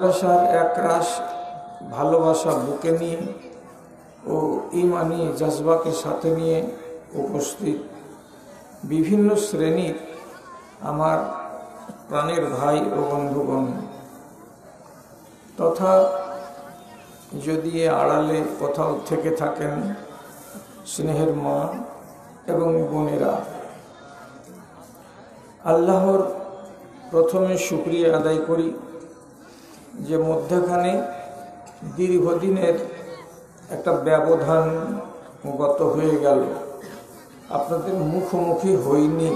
ভালোবাসার একরাশ ভালোবাসা বুকে নিয়ে ও ইমানি জজবাকে সাথে নিয়ে উপস্থিত বিভিন্ন শ্রেণীর আমার প্রাণের ভাই ও বন্ধুগণ তথা যদি আড়ালে কোথাও থেকে থাকেন স্নেহের মা এবং বোনেরা, আল্লাহর প্রথমে শুকরিয়া আদায় করি যে মধ্যখানে দীর্ঘদিনের একটা ব্যবধান গত হয়ে গেল, আপনাদের মুখোমুখি হইনি।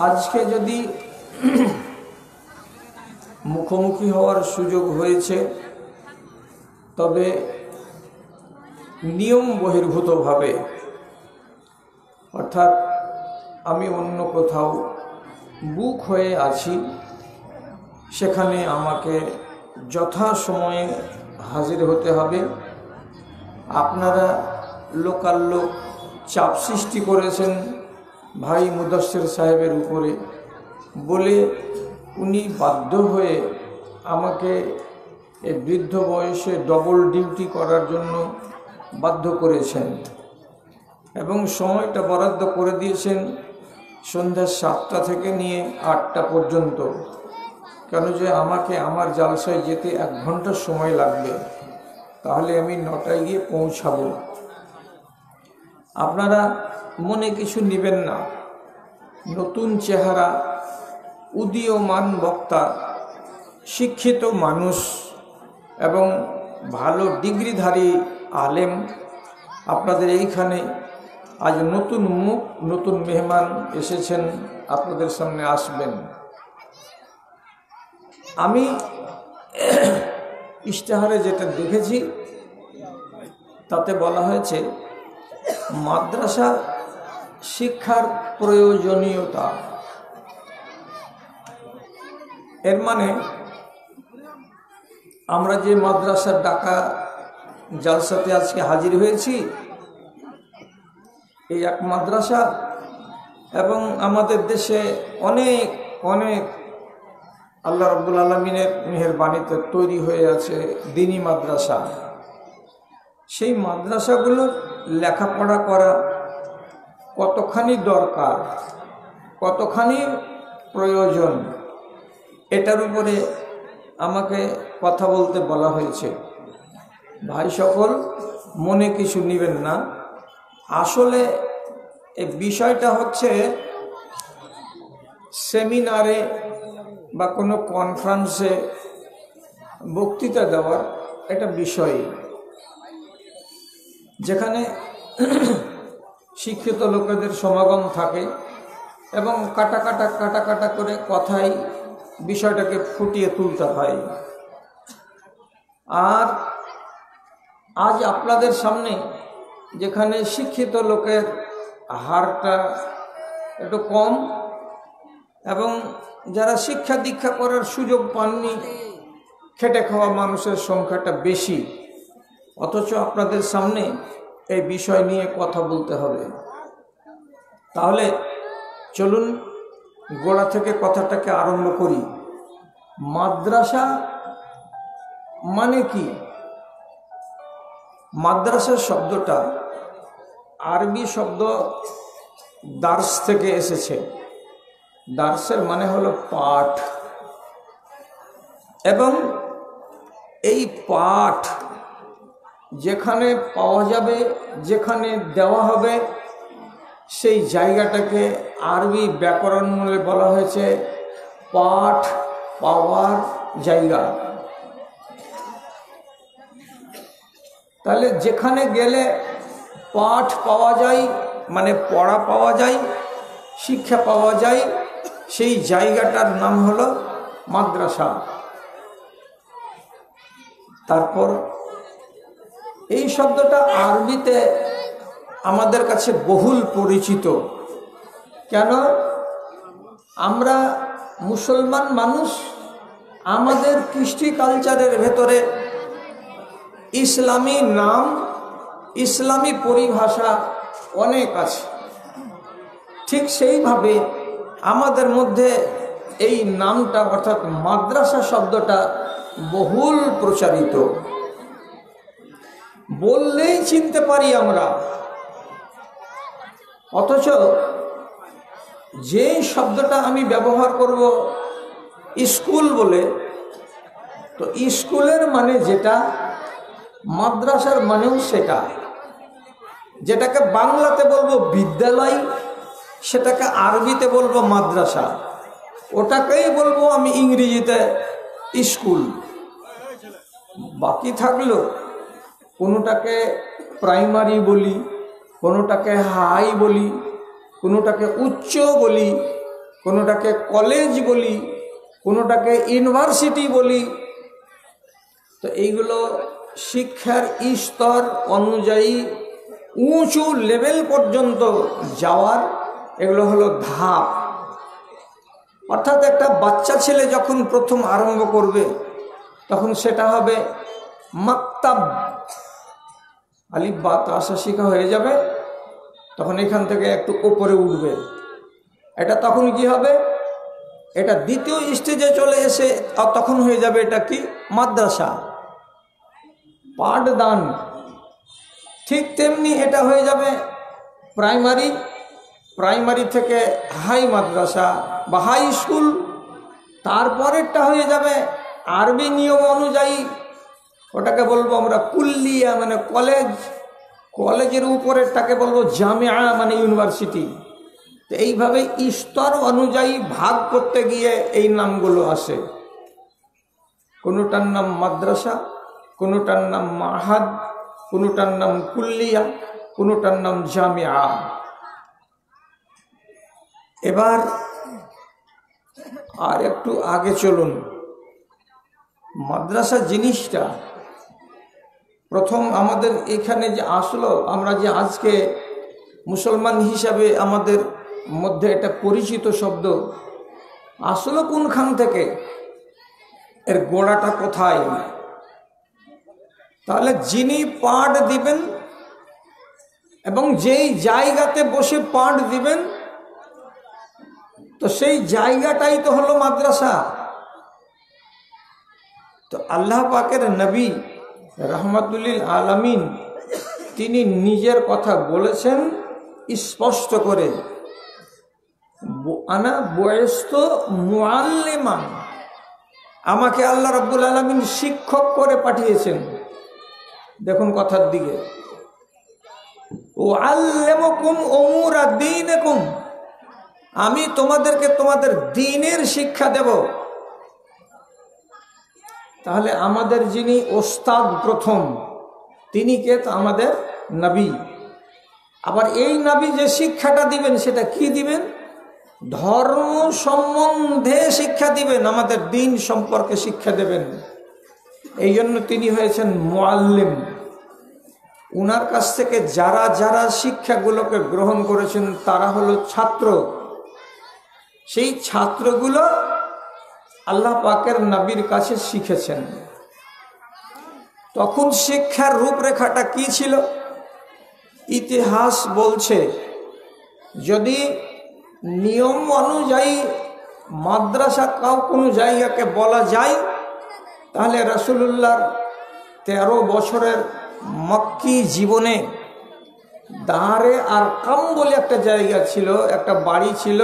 আজকে যদি মুখোমুখি হওয়ার সুযোগ হয়েছে তবে নিয়ম বহির্ভূতভাবে, অর্থাৎ আমি অন্য কোথাও বুক হয়ে আছি, সেখানে আমাকে যথাসময়ে হাজির হতে হবে। আপনারা লোকাল্লোক চাপ সৃষ্টি করেছেন ভাই মুদাসসির সাহেবের উপরে বলে উনি বাধ্য হয়ে আমাকে এই বৃদ্ধ বয়সে ডবল ডিউটি করার জন্য বাধ্য করেছেন এবং সময়টা বরাদ্দ করে দিয়েছেন সন্ধ্যা 7টা থেকে নিয়ে 8টা পর্যন্ত। কেন যে আমাকে আমার জালসায় যেতে 1 ঘন্টা সময় লাগবে, তাহলে আমি 9টায় গিয়ে পৌঁছাবো। আপনারা মনে কিছু নেবেন না, নতুন চেহারা, উদীয়মান বক্তা, শিক্ষিত মানুষ এবং ভালো ডিগ্রিধারী আলেম আপনাদের এইখানে আজ নতুন মুখ, নতুন মেহমান এসেছেন, আপনাদের সামনে আসবেন। আমি ইশতেহারে যেটা দেখেছি তাতে বলা হয়েছে মাদ্রাসা শিক্ষার প্রয়োজনীয়তা। এর মানে আমরা যে মাদ্রাসার ডাকা জালসাতে আজকে হাজির হয়েছি, এই এক মাদ্রাসা এবং আমাদের দেশে অনেক অনেক আল্লাহ রাব্বুল আলামিনের মেহেরবানিতে তৈরি হয়ে আছে দ্বীনি মাদ্রাসা। সেই মাদ্রাসাগুলোর লেখাপড়া করা কতখানি দরকার, কতখানি প্রয়োজন, এটার উপরে আমাকে কথা বলতে বলা হয়েছে। ভাই সকল মনে কিছু নেবেন না, আসলে এই বিষয়টা হচ্ছে সেমিনারে বা কোনো কনফারেন্সে বক্তৃতা দেওয়ার একটা বিষয়, যেখানে শিক্ষিত লোকেদের সমাগম থাকে এবং কাটা কাটা করে কথাই বিষয়টাকে ফুটিয়ে তুলতে হয়। আর আজ আপনাদের সামনে যেখানে শিক্ষিত লোকের হারটা একটু কম এবং যারা শিক্ষা দীক্ষা করার সুযোগ পাননি, খেটে খাওয়া মানুষের সংখ্যাটা বেশি, অথচ আপনাদের সামনে এই বিষয় নিয়ে কথা বলতে হবে। তাহলে চলুন গোড়া থেকে কথাটাকে আরম্ভ করি। মাদ্রাসা মানে কি? মাদ্রাসা শব্দটা আরবি শব্দ দার্স থেকে এসেছে। দার্সের মানে হলো পাঠ, এবং এই পাঠ যেখানে পাওয়া যাবে, যেখানে দেওয়া হবে, সেই জায়গাটাকে আরবি ব্যাকরণ মূলে বলা হয়েছে পাঠ পাওয়ার জায়গা। তাহলে যেখানে গেলে পাঠ পাওয়া যায়, মানে পড়া পাওয়া যায়, শিক্ষা পাওয়া যায়, সেই জায়গাটার নাম হলো মাদ্রাসা। তারপর এই শব্দটা আরবিতে আমাদের কাছে বহুল পরিচিত। কেন? আমরা মুসলমান মানুষ, আমাদের কৃষ্টি কালচারের ভেতরে ইসলামী নাম, ইসলামী পরিভাষা অনেক আছে। ঠিক সেইভাবে আমাদের মধ্যে এই নামটা অর্থাৎ মাদ্রাসা শব্দটা বহুল প্রচারিত, বললেই চিনতে পারি আমরা। অথচ যে শব্দটা আমি ব্যবহার করব স্কুল বলে, তো স্কুলের মানে যেটা, মাদ্রাসার মানেও সেটা। যেটাকে বাংলাতে বলবো বিদ্যালয়, সেটাকে আরবিতে বলবো মাদ্রাসা, ওটাকেই বলবো আমি ইংরেজিতে স্কুল। বাকি থাকলো কোনোটাকে প্রাইমারি বলি, কোনোটাকে হাই বলি, কোনোটাকে উচ্চ বলি, কোনোটাকে কলেজ বলি, কোনোটাকে ইউনিভার্সিটি বলি। তো এইগুলো শিক্ষার স্তর অনুযায়ী উঁচু লেভেল পর্যন্ত যাওয়ার এগুলো হলো ধাপ। অর্থাৎ একটা বাচ্চা ছেলে যখন প্রথম আরম্ভ করবে তখন সেটা হবে মাকতাব, আলিফ বা তা সা শিখা হয়ে যাবে, তখন এখান থেকে একটু উপরে উঠবে। এটা তখন কি হবে, এটা দ্বিতীয় স্টেজে চলে এসে তখন হয়ে যাবে এটা কি মাদ্রাসা, পাঠদান। ঠিক তেমনি এটা হয়ে যাবে প্রাইমারি, প্রাইমারি থেকে হাই মাদ্রাসা বা হাই স্কুল। তারপরেরটা হয়ে যাবে আরবি নিয়ম অনুযায়ী, ওটাকে বলবো আমরা কুল্লিয়া মানে কলেজ। কলেজের উপরেরটাকে বলবো জামিয়া মানে ইউনিভার্সিটি। তো এইভাবে স্তর অনুযায়ী ভাগ করতে গিয়ে এই নামগুলো আসে। কোনোটার নাম মাদ্রাসা, কোনোটার নাম মাহাদ, কোনোটার নাম কুল্লিয়া, কোনোটার নাম জামিয়া। এবার আর একটু আগে চলুন। মাদ্রাসা জিনিসটা প্রথম আমাদের এখানে যে আসলো, আমরা যে আজকে মুসলমান হিসাবে আমাদের মধ্যে এটা পরিচিত শব্দ, আসলো কোনখান থেকে, এর গোড়াটা কোথায়? তাহলে যিনি পাঠ দিবেন এবং যেই জায়গাতে বসে পাঠ দিবেন, তো সেই জায়গাটাই তো হলো মাদ্রাসা। তো আল্লাহ পাকের নবী রহমাতুল্লিল আলামিন তিনি নিজের কথা বলেছেন স্পষ্ট করে, আনা বুইস্তু মুআল্লিমান, আমাকে আল্লাহ রাব্বুল আলামিন শিক্ষক করে পাঠিয়েছেন। দেখুন কথার দিকে, উআল্লিমুকুম উমুরা দীনিকুম, আমি তোমাদেরকে তোমাদের দ্বীনের শিক্ষা দেব। তাহলে আমাদের যিনি ওস্তাদ প্রথম, তিনি কে? তো আমাদের নবী। আবার এই নবী যে শিক্ষাটা দিবেন সেটা কি দিবেন? ধর্ম সম্বন্ধে শিক্ষা দিবেন, আমাদের দ্বীন সম্পর্কে শিক্ষা দেবেন। এই জন্য তিনি হয়েছেন মুআল্লিম। উনার কাছ থেকে যারা যারা শিক্ষাগুলোকে গ্রহণ করেছেন তারা হলো ছাত্র। সেই ছাত্রগুলো আল্লাহ পাকের নবীর কাছে শিখেছেন। তখন শিক্ষার রূপরেখাটা কি ছিল? ইতিহাস বলছে যদি নিয়ম অনুযায়ী মাদ্রাসা কোনো জায়গাকে বলা যায়, তাহলে রাসূলুল্লাহর 13 বছরের মক্কি জীবনে দারে আরকাম বলে একটা জায়গা ছিল, একটা বাড়ি ছিল।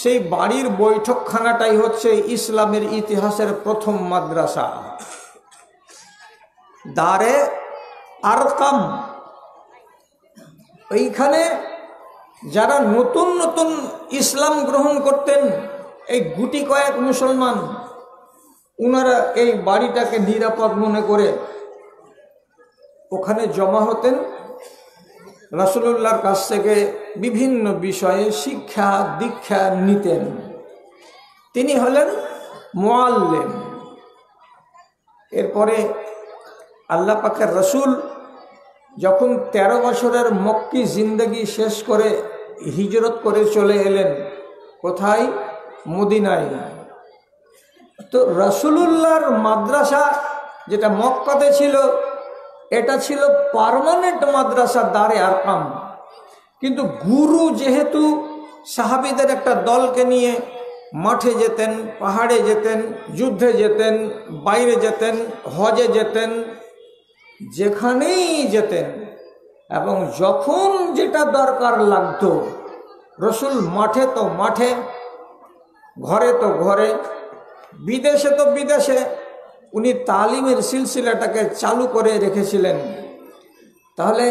সেই বাড়ির বৈঠকখানাটাই হচ্ছে ইসলামের ইতিহাসের প্রথম মাদ্রাসা, দারে আরকাম। এইখানে যারা নতুন নতুন ইসলাম গ্রহণ করতেন, এই গুটি কয়েক মুসলমান, ওনারা এই বাড়িটাকে নিরাপদ মনে করে ওখানে জমা হতেন, রাসূলুল্লাহর কাছ থেকে বিভিন্ন বিষয়ে শিক্ষা দীক্ষা নিতেন। তিনি হলেন মুআল্লিম। এরপরে আল্লাহ পাকের রসুল যখন 13 বছরের মক্কি জিন্দগি শেষ করে হিজরত করে চলে এলেন কোথায়? মদিনায়। তো রাসূলুল্লাহর মাদ্রাসা যেটা মক্কাতে ছিল, এটা ছিল পার্মানেন্ট মাদ্রাসা দারে আরকাম। কিন্তু গুরু যেহেতু সাহাবীদের একটা দলকে নিয়ে মাঠে যেতেন, পাহাড়ে যেতেন, যুদ্ধে যেতেন, বাইরে যেতেন, হজে যেতেন, যেখানেই যেতেন এবং যখন যেটা দরকার লাগতো রসুল মাঠে তো মাঠে, ঘরে তো ঘরে, বিদেশে তো বিদেশে উনি তালিমের সিলসিলাটাকে চালু করে রেখেছিলেন। তাহলে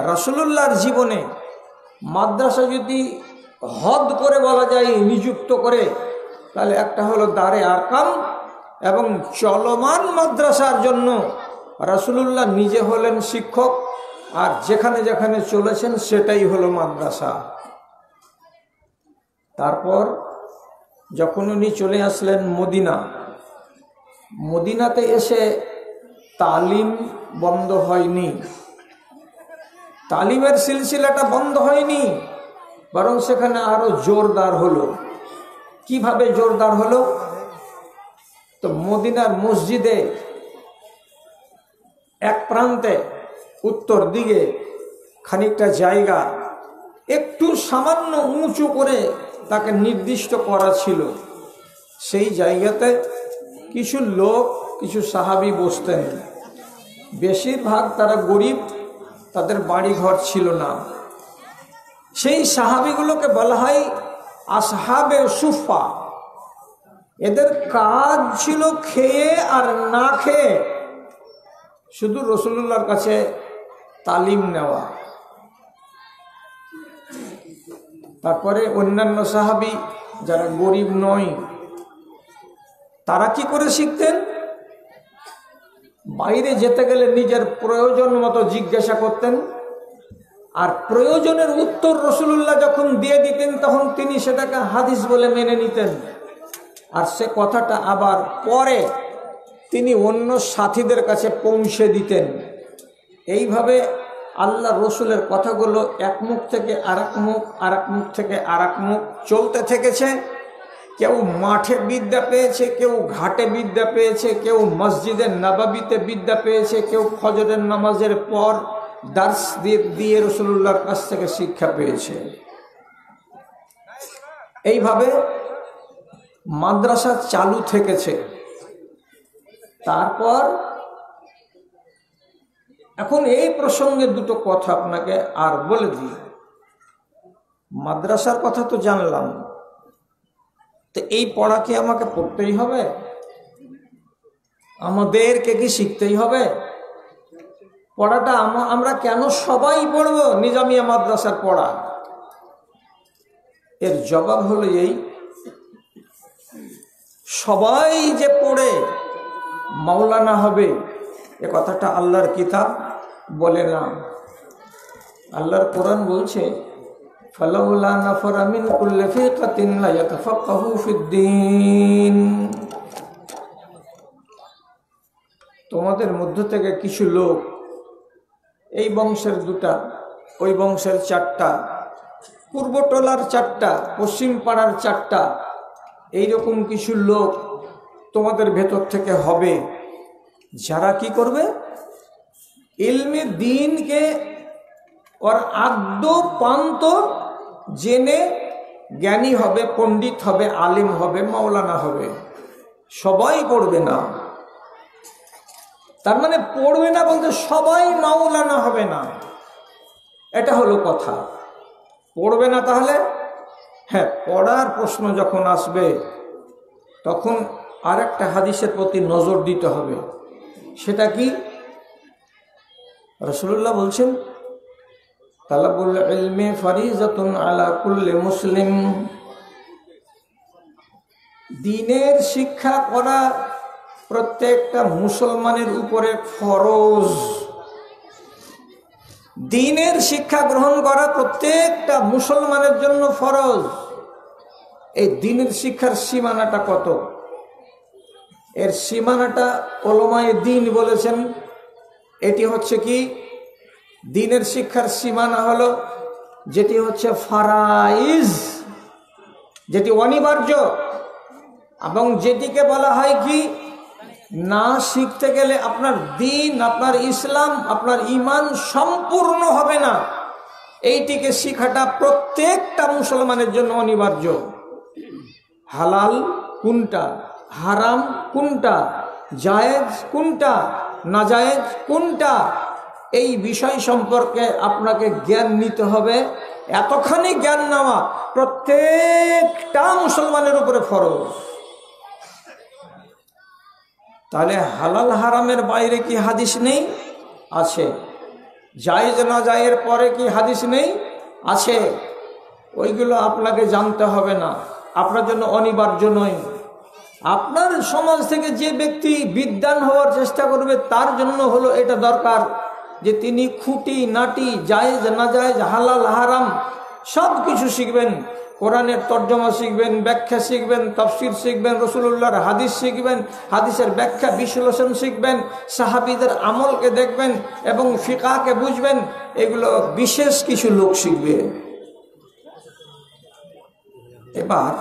রাসূলুল্লাহর জীবনে মাদ্রাসা যদি হদ করে বলা যায় নিযুক্ত করে, তাহলে একটা হলো দারে আরকাম, এবং চলমান মাদ্রাসার জন্য রাসূলুল্লাহ নিজে হলেন শিক্ষক, আর যেখানে যেখানে চলেছেন সেটাই হলো মাদ্রাসা। তারপর যখন উনি চলে আসলেন মদিনা, মদিনাতে এসে তালিম বন্ধ হয়নি, তালিমের সিলসিলাটা বন্ধ হয়নি, বরং সেখানে আরো জোরদার হলো। কিভাবে জোরদার হলো? তো মদিনার মসজিদে এক প্রান্তে উত্তর দিকে খানিকটা জায়গা একটু সামান্য উঁচু করে তাকে নির্দিষ্ট করা ছিল। সেই জায়গাতে কিছু লোক, কিছু সাহাবী বসতেন। বেশিরভাগ তারা গরিব, তাদের বাড়ি ঘর ছিল না। সেই সাহাবীগুলোকে বলা হয় আসহাবে সুফা। এদের কাজ ছিল খেয়ে আর না খেয়ে শুধু রাসূলুল্লাহর কাছে তালিম নেওয়া। তারপরে অন্যান্য সাহাবী যারা গরিব নয়, তারা কি করে শিখতেন? বাইরে যেতে গেলে নিজের প্রয়োজন মতো জিজ্ঞাসা করতেন, আর প্রয়োজনের উত্তর রাসূলুল্লাহ যখন দিয়ে দিতেন তখন তিনি সেটাকে হাদিস বলে মেনে নিতেন, আর সে কথাটা আবার পরে তিনি অন্য সাথীদের কাছে পৌঁছে দিতেন। এইভাবে আল্লাহ রসুলের কথাগুলো এক মুখ থেকে আরেক মুখ, আরেক মুখ থেকে আরেক মুখ চলতে থেকেছে। কেউ মাঠে বিদ্যা পেয়েছে, কেউ ঘাটে বিদ্যা পেয়েছে, কেউ মসজিদের নববীতে বিদ্যা পেয়েছে, কেউ ফজরের নামাজের পর দার্স দিয়ে রাসূলুল্লাহর কাছ থেকে শিক্ষা পেয়েছে। এইভাবে মাদ্রাসা চালু থেকেছে। তারপর এখন এই প্রসঙ্গে দুটো কথা আপনাকে আর বলে দিই। মাদ্রাসার কথা তো জানলাম, তো এই পড়া কি আমাকে পড়তেই হবে? আমাদেরকে কি শিখতেই হবে? পড়াটা আমরা কেন সবাই পড়বো নিজামিয়া মাদ্রাসার পড়া? এর জবাব হলো এই, সবাই যে পড়ে মাওলানা হবে এ কথাটা আল্লাহর কিতাব বলে না। আল্লাহর কোরআন বলছে, ফালাউলা নাফারা মিন কুল্লি ফিরকাতিন লিয়াতাফাক্কাহু ফিদ্দীন। তোমাদের মধ্য থেকে কিছু লোক, এই বংশের দুটা, ওই বংশের চারটা, পূর্বটোলার চারটা, পশ্চিম পাড়ার চারটা, এইরকম কিছু লোক তোমাদের ভেতর থেকে হবে, যারা কি করবে? ইলমে দ্বীনকে ওর আদ্য পান্ত জেনে জ্ঞানী হবে, পণ্ডিত হবে, আলিম হবে, মাওলানা হবে। সবাই পড়বে না। তার মানে পড়বে না বলতে সবাই মাওলানা হবে না, এটা হলো কথা। পড়বে না তাহলে? হ্যাঁ, পড়ার প্রশ্ন যখন আসবে তখন আরেকটা হাদিসের প্রতি নজর দিতে হবে। সেটা কি? রাসূলুল্লাহ বলছেন, তালাবুল ইলমি ফারিজাতুন আলা কুল্লি মুসলিম। দ্বীনের শিক্ষা করা প্রত্যেকটা মুসলমানের উপরে ফরজ। দ্বীনের শিক্ষা গ্রহণ করা প্রত্যেকটা মুসলমানের জন্য ফরজ। এই দ্বীনের শিক্ষার সীমানাটা কত? এর সীমানাটা উলামায়ে দ্বীন বলেছেন, এটি হচ্ছে কি? দ্বীনের শিক্ষার সীমানা হলো যেটি হচ্ছে ফারাইজ, যেটি অনিবার্য, এবং যেটিকে বলা হয় কি, না শিখতে গেলে আপনার দ্বীন, আপনার ইসলাম, আপনার ঈমান সম্পূর্ণ হবে না। এইটিকে শিখাটা প্রত্যেকটা মুসলমানের জন্য অনিবার্য। হালাল কোনটা, হারাম কোনটা, জায়েজ কোনটা, নাজায়েজ কোনটা, এই বিষয় সম্পর্কে আপনাকে জ্ঞান নিতে হবে। এতখানি জ্ঞান নেওয়া প্রত্যেকটা মুসলমানের উপরে ফরজ। তাহলে হালাল হারামের বাইরে কি হাদিস নেই? আছে। জায়েজ না জায়েজের পরে কি হাদিস নেই? আছে। ওইগুলো আপনাকে জানতে হবে না, আপনার জন্য অনিবার্য নয়। আপনার সমাজ থেকে যে ব্যক্তি বিদ্বান হওয়ার চেষ্টা করবে তার জন্য হলো এটা দরকার যে তিনি খুঁটি নাটি, জায়েজ না জায়েজ, হালাল হারাম সব কিছু শিখবেন। কোরআনের তর্জমা শিখবেন, ব্যাখ্যা শিখবেন, তাফসীর শিখবেন, রাসূলুল্লাহর হাদিস শিখবেন, হাদিসের ব্যাখ্যা বিশ্লেষণ শিখবেন, সাহাবীদের আমলকে দেখবেন এবং ফিকহকে বুঝবেন। এগুলো বিশেষ কিছু লোক শিখবে। এবার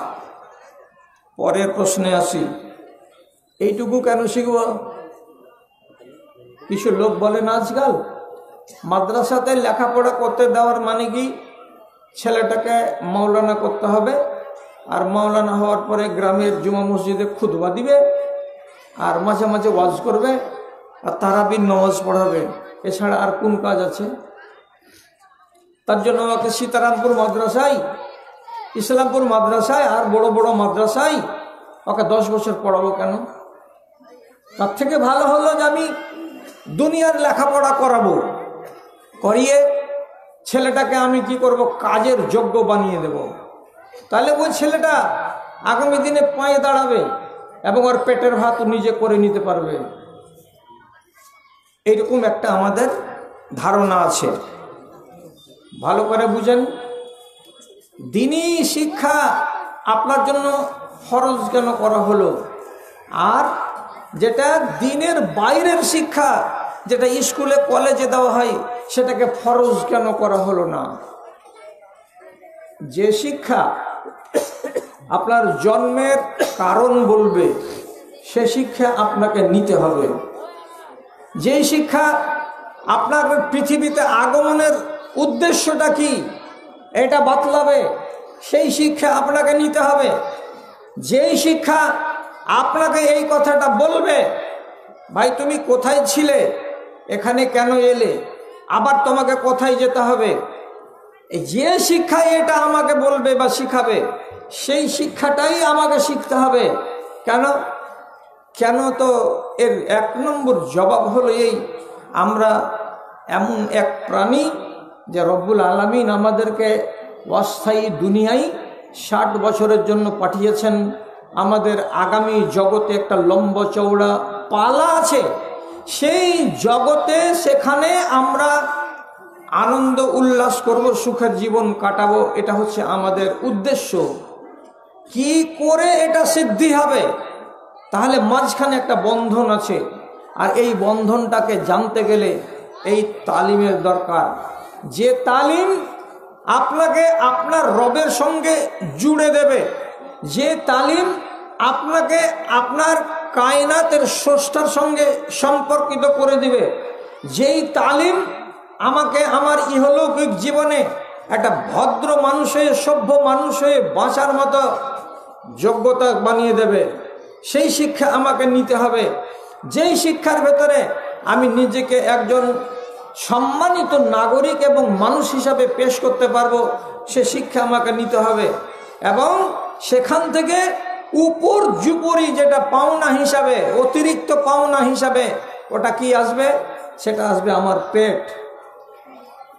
পরের প্রশ্নে আসি, এইটুকু কেন শিখব? কিছু লোক বলেন আজকাল মাদ্রাসাতে লেখাপড়া করতে দেওয়ার মানে কি ছেলেটাকে মাওলানা করতে হবে, আর মাওলানা হওয়ার পরে গ্রামের জুমা মসজিদে খুতবা দিবে, আর মাঝে মাঝে ওয়াজ করবে, আর তারাবির নামাজ পড়াবে। এছাড়া আর কোন কাজ আছে? তার জন্য আমাকে সীতারামপুর মাদ্রাসায়, ইসলামপুর মাদ্রাসায় আর বড় বড় মাদ্রাসায় ওকে 10 বছর পড়াবো কেন? তার থেকে ভালো হলো যে আমি দুনিয়ার লেখাপড়া করাবো, করিয়ে ছেলেটাকে আমি কি করব, কাজের যোগ্য বানিয়ে দেব। তাহলে ওই ছেলেটা আগামী দিনে পায়ে দাঁড়াবে এবং ওর পেটের ভাত নিজে করে নিতে পারবে। এইরকম একটা আমাদের ধারণা আছে। ভালো করে বুঝেন, দ্বীনি শিক্ষা আপনার জন্য ফরজ কেন করা হলো, আর যেটা দ্বীনের বাইরের শিক্ষা, যেটা স্কুলে কলেজে দেওয়া হয়, সেটাকে ফরজ কেন করা হলো না? যে শিক্ষা আপনার জন্মের কারণ বলবে সে শিক্ষা আপনাকে নিতে হবে। যেই শিক্ষা আপনার পৃথিবীতে আগমনের উদ্দেশ্যটা কি এটা বাতলাবে সেই শিক্ষা আপনাকে নিতে হবে। যেই শিক্ষা আপনাকে এই কথাটা বলবে, ভাই তুমি কোথায় ছিলে, এখানে কেন এলে, আবার তোমাকে কোথায় যেতে হবে, যে শিক্ষা এটা আমাকে বলবে বা শিখাবে, সেই শিক্ষাটাই আমাকে শিখতে হবে। কেন? তো এর 1 নম্বর জবাব হলো এই, আমরা এমন এক প্রাণী যে রব্বুল আলামিন আমাদেরকে অস্থায়ী দুনিয়ায় 60 বছরের জন্য পাঠিয়েছেন। আমাদের আগামী জগতে একটা লম্বা চওড়া পালা আছে, সেই জগতে সেখানে আমরা আনন্দ উল্লাস করব, সুখের জীবন কাটাবো। এটা হচ্ছে আমাদের উদ্দেশ্য। কি করে এটা সিদ্ধি হবে? তাহলে মাঝখানে একটা বন্ধন আছে, আর এই বন্ধনটাকে জানতে গেলে এই তালিমের দরকার। যে তালিম আপনাকে আপনার রবের সঙ্গে জুড়ে দেবে, যে তালিম আপনাকে আপনার কায়নাতের স্রষ্টার সঙ্গে সম্পর্কিত করে দিবে, যেই তালিম আমাকে আমার ইহলৌকিক জীবনে একটা ভদ্র মানুষ হয়ে, সভ্য মানুষ হয়ে বাঁচার মতো যোগ্যতা বানিয়ে দেবে, সেই শিক্ষা আমাকে নিতে হবে। যেই শিক্ষার ভেতরে আমি নিজেকে একজন সম্মানিত নাগরিক এবং মানুষ হিসাবে পেশ করতে পারবো, সে শিক্ষা আমাকে নিতে হবে। এবং সেখান থেকে উপর জুপরি যেটা পাওনা হিসাবে, অতিরিক্ত পাওনা হিসাবে, ওটা কি আসবে? সেটা আসবে আমার পেট।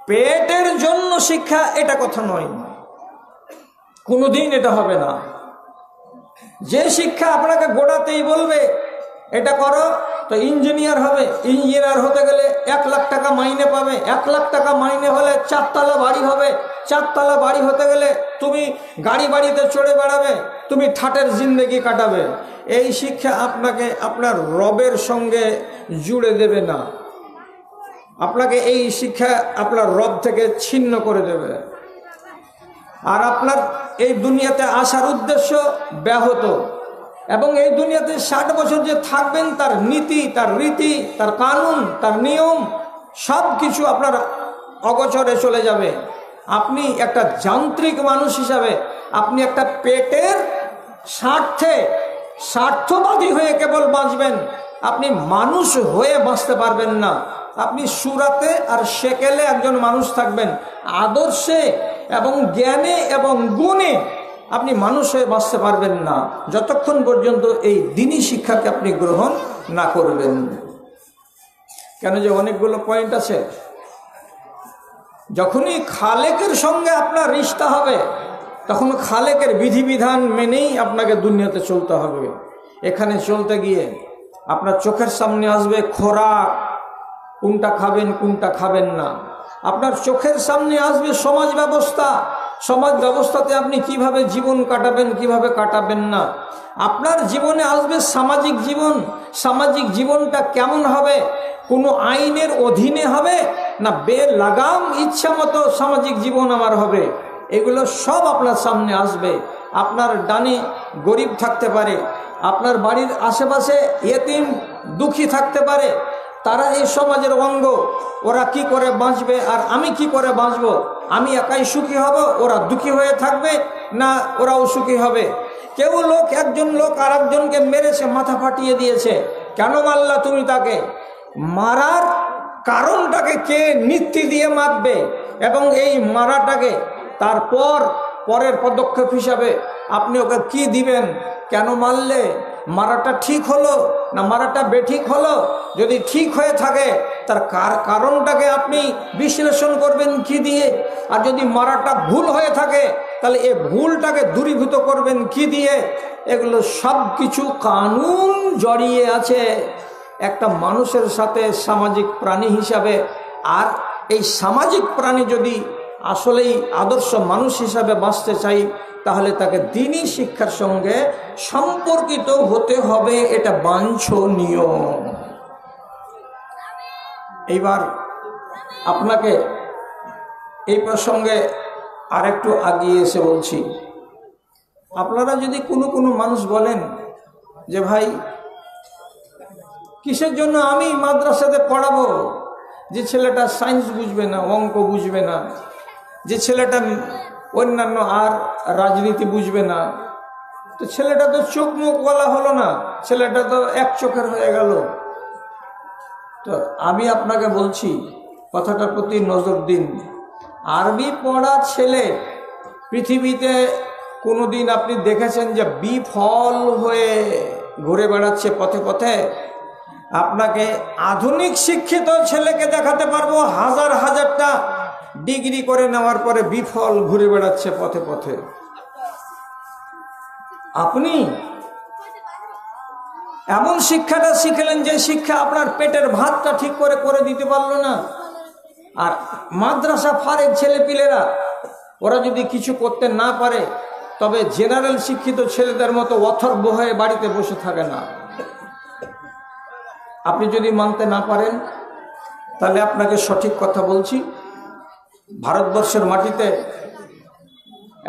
পেটের জন্য শিক্ষা এটা কথা নয়, কোনোদিন এটা হবে না। যে শিক্ষা আপনাকে গোড়াতেই বলবে এটা করো তো ইঞ্জিনিয়ার হবে, ইঞ্জিনিয়ার হতে গেলে 1 লাখ টাকা মাইনে পাবে, 1 লাখ টাকা মাইনে হলে 4 তলা বাড়ি হবে, 4 তলা বাড়ি হতে গেলে তুমি বাড়িতে চড়ে বেড়াবে, তুমি ঠাটের জিন্দেগি কাটাবে, এই শিক্ষা আপনাকে আপনার রবের সঙ্গে জুড়ে দেবে না। আপনাকে এই শিক্ষা আপনার রব থেকে ছিন্ন করে দেবে, আর আপনার এই দুনিয়াতে আসার উদ্দেশ্য ব্যাহত। এবং এই দুনিয়াতে 60 বছর যে থাকবেন, তার নীতি, তার রীতি, তার কানুন, তার নিয়ম সব কিছু আপনার অগোচরে চলে যাবে। আপনি একটা যান্ত্রিক মানুষ হিসাবে আপনি একটা পেটের স্বার্থবাদী হয়ে কেবল বাঁচবেন, আপনি মানুষ হয়ে বাঁচতে পারবেন না। আপনি সুরাতে আর শেকেলে একজন মানুষ থাকবেন, আদর্শে এবং জ্ঞানে এবং গুণে আপনি মানুষ হয়ে বাঁচতে পারবেন না যতক্ষণ পর্যন্ত এই দ্বীনি শিক্ষাকে আপনি গ্রহণ না করবেন। কেন যে অনেকগুলো পয়েন্ট আছে। যখনই খালেকের সঙ্গে আপনার রিশতা হবে তখন খালেকের বিধিবিধান মেনেই আপনাকে দুনিয়াতে চলতে হবে। এখানে চলতে গিয়ে আপনার চোখের সামনে আসবে খোরাক, কোনটা খাবেন কোনটা খাবেন না। আপনার চোখের সামনে আসবে সমাজ ব্যবস্থা, সমাজ ব্যবস্থাতে আপনি কিভাবে জীবন কাটাবেন কিভাবে কাটাবেন না। আপনার জীবনে আসবে সামাজিক জীবন, সামাজিক জীবনটা কেমন হবে, কোনো আইনের অধীনে হবে না বেলাগাম ইচ্ছা মতো সামাজিক জীবন আমার হবে, এগুলো সব আপনার সামনে আসবে। আপনার ডানে গরিব থাকতে পারে, আপনার বাড়ির আশেপাশে ইয়েতিম দুঃখী থাকতে পারে, তারা এই সমাজের অঙ্গ। ওরা কি করে বাঁচবে আর আমি কি করে বাঁচব? আমি একাই সুখী হব, ওরা দুঃখী হয়ে থাকবে না ওরাও সুখী হবে? কেউ একজন লোক আর একজনকে মেরেছে, মাথা ফাটিয়ে দিয়েছে, কেন মারলা তুমি তাকে? মারার কারণটাকে কে নীতি দিয়ে মারবে এবং এই মারাটাকে তারপর পরের পদক্ষেপ হিসাবে আপনি ওকে কি দিবেন? কেন মারলে? মারাটা ঠিক হলো না মারাটা বেঠিক হলো? যদি ঠিক হয়ে থাকে তার কারণটাকে আপনি বিশ্লেষণ করবেন কি দিয়ে? আর যদি মারাটা ভুল হয়ে থাকে তাহলে এই ভুলটাকে দূরীভূত করবেন কি দিয়ে? এগুলো সব কিছু কানুন জড়িয়ে আছে একটা মানুষের সাথে সামাজিক প্রাণী হিসাবে। আর এই সামাজিক প্রাণী যদি আসলেই আদর্শ মানুষ হিসাবে বাঁচতে চাই তাহলে তাকে দ্বীনি শিক্ষার সঙ্গে সম্পর্কিত হতে হবে, এটা বাঞ্ছনীয়। এইবার আপনাকে এই প্রসঙ্গে আরেকটু আগিয়ে এসে বলছি, আপনারা যদি কোনো মানুষ বলেন যে ভাই কিসের জন্য আমি মাদ্রাসাতে পড়াবো, যে ছেলেটা সায়েন্স বুঝবে না, অঙ্ক বুঝবে না, যে ছেলেটা অন্যান্য আর রাজনীতি বুঝবে না, তো ছেলেটা তো চোখ মুখওয়ালা হলো না, ছেলেটা তো এক চোখের হয়ে গেল। তো আমি আপনাকে বলছি কথাটার প্রতি নজর দিন। আরবি পড়া ছেলে পৃথিবীতে কোনোদিন আপনি দেখেছেন যে বিফল হয়ে ঘুরে বেড়াচ্ছে পথে পথে? আপনাকে আধুনিক শিক্ষিত ছেলেকে দেখাতে পারবো হাজার হাজারটা ডিগ্রি করে নেওয়ার পরে বিফল ঘুরে বেড়াচ্ছে পথে পথে। আপনি এমন শিক্ষাটা শিখলেন যে শিক্ষা আপনার পেটের ভাতটা ঠিক করে দিতে পারলো না। আর মাদ্রাসা ফারেক ছেলেপিলেরা ওরা যদি কিছু করতে না পারে তবে জেনারেল শিক্ষিত ছেলেদের মতো অথর্ব হয়ে বাড়িতে বসে থাকে না। আপনি যদি মানতে না পারেন তাহলে আপনাকে সঠিক কথা বলছি, ভারতবর্ষের মাটিতে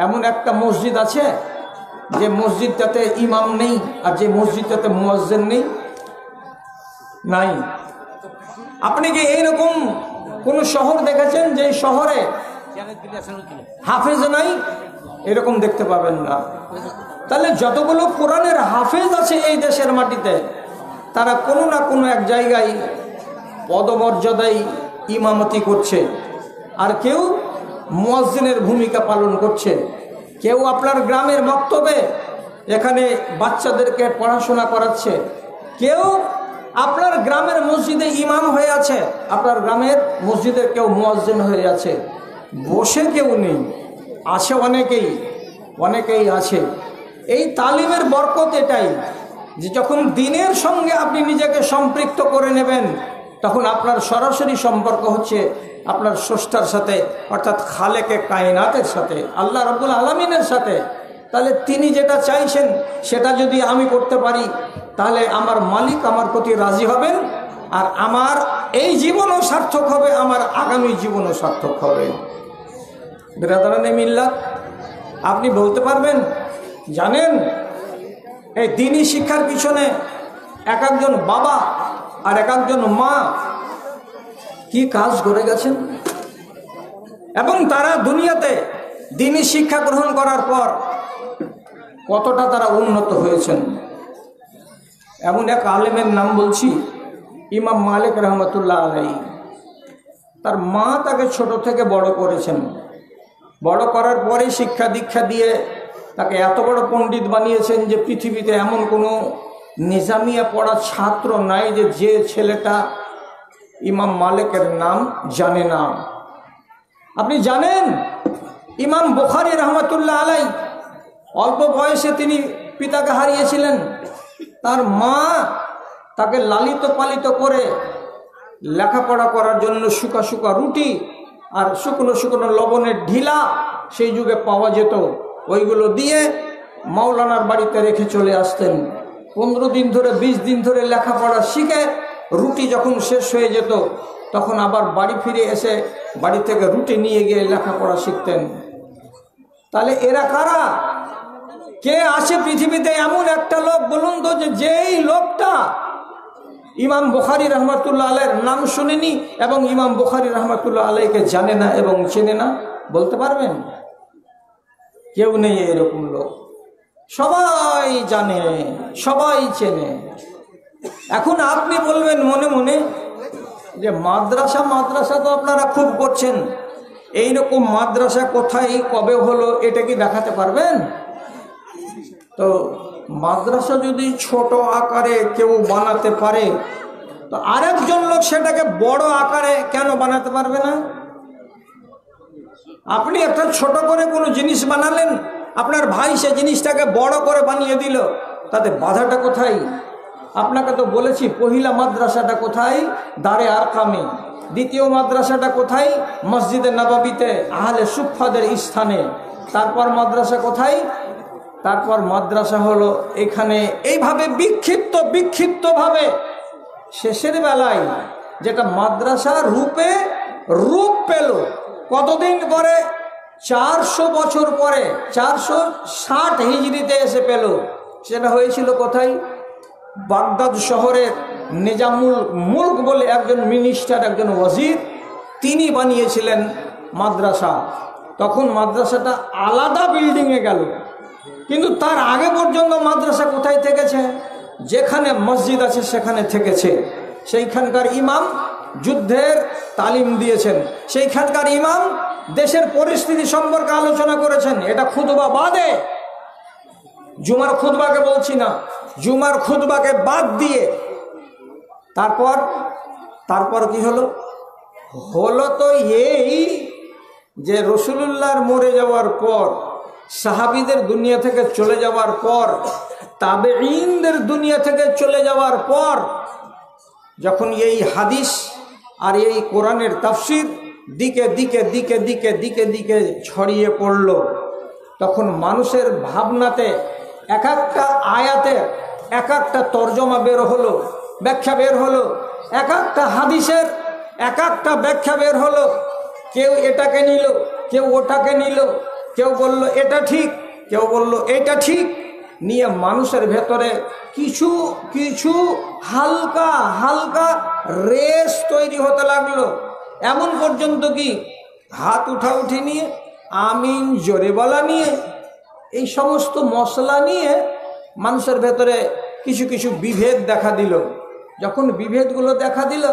এমন একটা মসজিদ আছে যে মসজিদটাতে ইমাম নেই আর যে মসজিদটাতে মুয়াজ্জিন নেই, নাই। আপনি কি এইরকম কোন শহর দেখেছেন যে শহরে হাফেজ নাই? এরকম দেখতে পাবেন না। তাহলে যতগুলো কোরআনের হাফেজ আছে এই দেশের মাটিতে তারা কোনো না কোনো এক জায়গায় পদমর্যাদায় ইমামতি করছে, আর কেউ মুয়াজ্জিনের ভূমিকা পালন করছে। কেউ আপনার গ্রামের মক্তবে এখানে বাচ্চাদেরকে পড়াশোনা করাচ্ছে, কেউ আপনার গ্রামের মসজিদে ইমাম হয়ে আছে, আপনার গ্রামের মসজিদের কেউ মুয়াজ্জিন হয়ে আছে। বসে কেউ নেই, আছে অনেকেই আছে। এই তালিমের বরকত এটাই যে যখন দ্বীনের সঙ্গে আপনি নিজেকে সম্পৃক্ত করে নেবেন তখন আপনার সরাসরি সম্পর্ক হচ্ছে আপনার স্রষ্টার সাথে, অর্থাৎ খালেকে কায়নাতের সাথে, আল্লাহ রাব্বুল আলামিনের সাথে। তাহলে তিনি যেটা চাইছেন সেটা যদি আমি করতে পারি তাহলে আমার মালিক আমার প্রতি রাজি হবেন, আর আমার এই জীবনও সার্থক হবে, আমার আগামী জীবনও সার্থক হবে। বিরাদরানে মিল্লাত, আপনি বলতে পারবেন জানেন এই দ্বীনি শিক্ষার পিছনে এক একজন বাবা আর এক একজন মা কি কাজ করে গেছেন, এবং তারা দুনিয়াতে দ্বীনি শিক্ষা গ্রহণ করার পর কতটা তারা উন্নত হয়েছেন। এমন এক আলেমের নাম বলছি, ইমাম মালিক রহমতুল্লাহ আলাইহি। তার মা তাকে ছোট থেকে বড় করেছেন। বড় করার পরে শিক্ষা দীক্ষা দিয়ে তাকে এত বড় পণ্ডিত বানিয়েছেন যে পৃথিবীতে এমন কোনো নিজামিয়া পড়া ছাত্র নাই যে ছেলেটা ইমাম মালিকের নাম জানে না। আপনি জানেন ইমাম বুখারী রহমতুল্লাহ আলাইহি অল্প বয়সে তিনি পিতাকে হারিয়েছিলেন। তার মা তাকে লালিত পালিত করে লেখাপড়া করার জন্য শুকা শুকা রুটি আর শুকনো শুকনো লবণের ঢিলা সেই যুগে পাওয়া যেত, ওইগুলো দিয়ে মাওলানার বাড়িতে রেখে চলে আসতেন। 15 দিন ধরে 20 দিন ধরে লেখাপড়া শিখে রুটি যখন শেষ হয়ে যেত তখন আবার বাড়ি ফিরে এসে বাড়ি থেকে রুটি নিয়ে গিয়ে লেখাপড়া শিখতেন। তাহলে এরা কারা? কে আছে পৃথিবীতে এমন একটা লোক বলুন তো যেই লোকটা ইমাম বুখারী রহমতুল্লাহ আলাইহির নাম শুনেনি এবং ইমাম বুখারী রহমতুল্লাহ আলাইহিকে জানে না এবং চেনে না? বলতে পারবেন? কেউ নেই এরকম লোক। সবাই জানে, সবাই চেনে। এখন আপনি বলবেন মনে মনে যে মাদ্রাসা মাদ্রাসা তো আপনারা খুব করছেন, এইরকম মাদ্রাসা কোথায় কবে হলো এটা কি দেখাতে পারবেন? তো মাদ্রাসা যদি ছোট আকারে কেউ বানাতে পারে তো আরেকজন লোক সেটাকে বড় আকারে কেন বানাতে পারবে না? আপনি একটা ছোট করে কোনো জিনিস বানালেন, আপনার ভাই সে জিনিসটাকে বড় করে বানিয়ে দিল, তাতে বাধাটা কোথায়? আপনাকে তো বলেছি পহিলা মাদ্রাসাটা কোথায়? দারে আরকামে। দ্বিতীয় মাদ্রাসাটা কোথায়? মসজিদে নববীতে আহলে সুফফাদের স্থানে। তারপর মাদ্রাসা কোথায়? তারপর মাদ্রাসা হলো এখানে। এইভাবে বিক্ষিপ্ত ভাবে শেষের বেলায় যেটা মাদ্রাসা রূপ পেল কতদিন পরে? 400 বছর পরে, 460 হিজরিতে এসে পেল। সেটা হয়েছিল কোথায়? বাগদাদ শহরের নিজামুল মুলক বলে একজন মিনিস্টার, একজন ওয়াজির, তিনি বানিয়েছিলেন মাদ্রাসা। তখন মাদ্রাসাটা আলাদা বিল্ডিংয়ে গেল, কিন্তু তার আগে পর্যন্ত মাদ্রাসা কোথায় থেকেছে? যেখানে মসজিদ আছে সেখানে থেকেছে। সেইখানকার ইমাম যুদ্ধের তালিম দিয়েছেন, সেইখানকার ইমাম দেশের পরিস্থিতি সম্পর্কে আলোচনা করেছেন। এটা খুতবা বাদে, জুমার খুতবাকে বলছি না, জুমার খুতবাকে বাদ দিয়ে। তারপর কি হলো? তো এই যে রাসূলুল্লাহর মরে যাওয়ার পর, সাহাবীদের দুনিয়া থেকে চলে যাওয়ার পর, তাবেঈনদের দুনিয়া থেকে চলে যাওয়ার পর যখন এই হাদিস আর এই কোরআনের তাফসীর দিকে দিকে দিকে দিকে দিকে দিকে ছড়িয়ে পড়ল, তখন মানুষের ভাবনাতে এক একটা আয়াতের এক একটা তর্জমা বের হলো, ব্যাখ্যা বের হলো, এক একটা হাদিসের এক একটা ব্যাখ্যা বের হলো। কেউ এটাকে নিল, কেউ ওটাকে নিল, কেউ বলল এটা ঠিক, কেউ বলল এটা ঠিক, নিয়ে মানুষের ভেতরে কিছু কিছু হালকা হালকা রেস তৈরি হতে লাগলো। এমন পর্যন্ত কি হাত উঠাউঠি নিয়ে, আমিন জোরে বলা নিয়ে, এই সমস্ত মশলা নিয়ে মানুষের ভেতরে কিছু কিছু বিভেদ দেখা দিল। যখন বিভেদগুলো দেখা দিল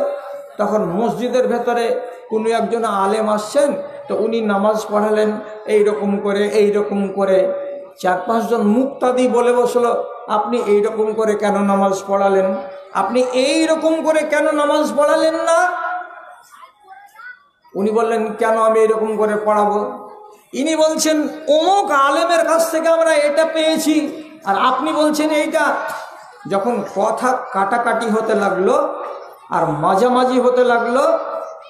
তখন মসজিদের ভেতরে কোনো একজন আলেম আসছেন, তো উনি নামাজ পড়ালেন এইরকম করে 4-5 জন মুক্তাদি বলে বসলো, আপনি এইরকম করে কেন নামাজ পড়ালেন? আপনি এইরকম করে কেন নামাজ পড়ালেন না? উনি বললেন কেন আমি এরকম করে পড়াবো? ইনি বলছেন অমুক আলেমের কাছ থেকে আমরা এটা পেয়েছি, আর আপনি বলছেন এইটা। যখন কথা কাটাকাটি হতে লাগলো আর মাঝামাঝি হতে লাগলো,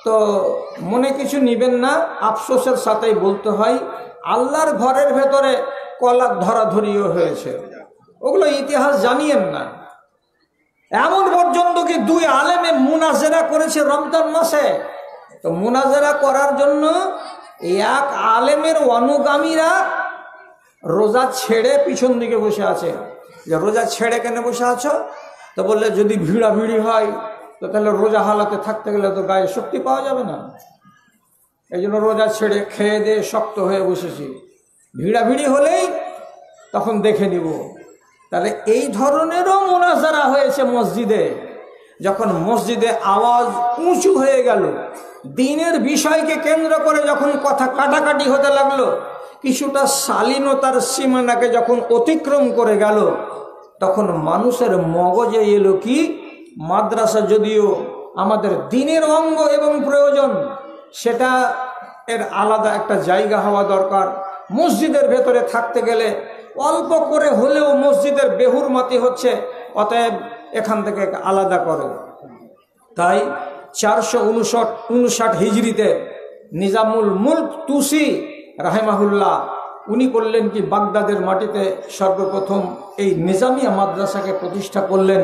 তো মনে কিছু নিবেন না, আফসোসের সাথেই বলতে হয় আল্লাহর ঘরের ভেতরে কলার ধরাধরিও হয়েছে। ওগুলো ইতিহাস জানিয়েন না। এমন পর্যন্ত কি 2 আলেমে মুনাজেরা করেছে রমজান মাসে। তো মুনাজেরা করার জন্য এক আলেমের অনুগামীরা রোজা ছেড়ে পিছন দিকে বসে আছে। যে রোজা ছেড়ে কেন বসে আছো? তো বললে যদি ভিড়াভিড়ি হয় তো তাহলে রোজা হালাতে থাকতে গেলে তো গায়ে শক্তি পাওয়া যাবে না, এই জন্য রোজা ছেড়ে খেয়ে দিয়ে শক্ত হয়ে বসেছি। ভিড়াভিড়ি হলেই তখন দেখে নিব। তাহলে এই ধরনেরও মুনাজারা হয়েছে মসজিদে। যখন মসজিদে আওয়াজ উঁচু হয়ে গেল, দিনের বিষয়কে কেন্দ্র করে যখন কথা কাটাকাটি হতে লাগলো, কিছুটা শালীনতার সীমানাকে যখন অতিক্রম করে গেল, তখন মানুষের মগজে এলো কি, মাদ্রাসা যদিও আমাদের দিনের অঙ্গ এবং প্রয়োজন, সেটা এর আলাদা একটা জায়গা হওয়া দরকার। মসজিদের ভেতরে থাকতে গেলে অল্প করে হলেও মসজিদের বেহুরমাতি হচ্ছে, অতএব এখান থেকে আলাদা করে। তাই 459 হিজরিতে নিজামুল মুলক তুসি রাহেমাহুল্লাহ উনি করলেন কি, বাগদাদের মাটিতে সর্বপ্রথম এই নিজামিয়া মাদ্রাসাকে প্রতিষ্ঠা করলেন।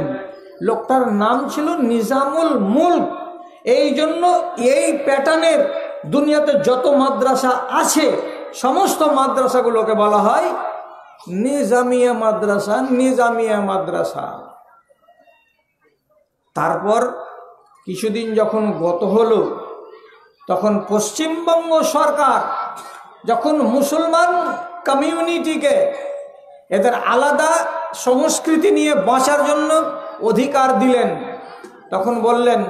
লোকটার নাম ছিল নিজামুল মুলক। এই জন্য এই প্যাটার্নের দুনিয়াতে যত মাদ্রাসা আছে সমস্ত মাদ্রাসাগুলোকে বলা হয় নিজামিয়া মাদ্রাসা, নিজামিয়া মাদ্রাসা। তারপর কিছুদিন যখন গত হলো, তখন পশ্চিমবঙ্গ সরকার যখন মুসলমান কমিউনিটিকে এদের আলাদা সংস্কৃতি নিয়ে বাঁচার জন্য অধিকার দিলেন, তখন বললেন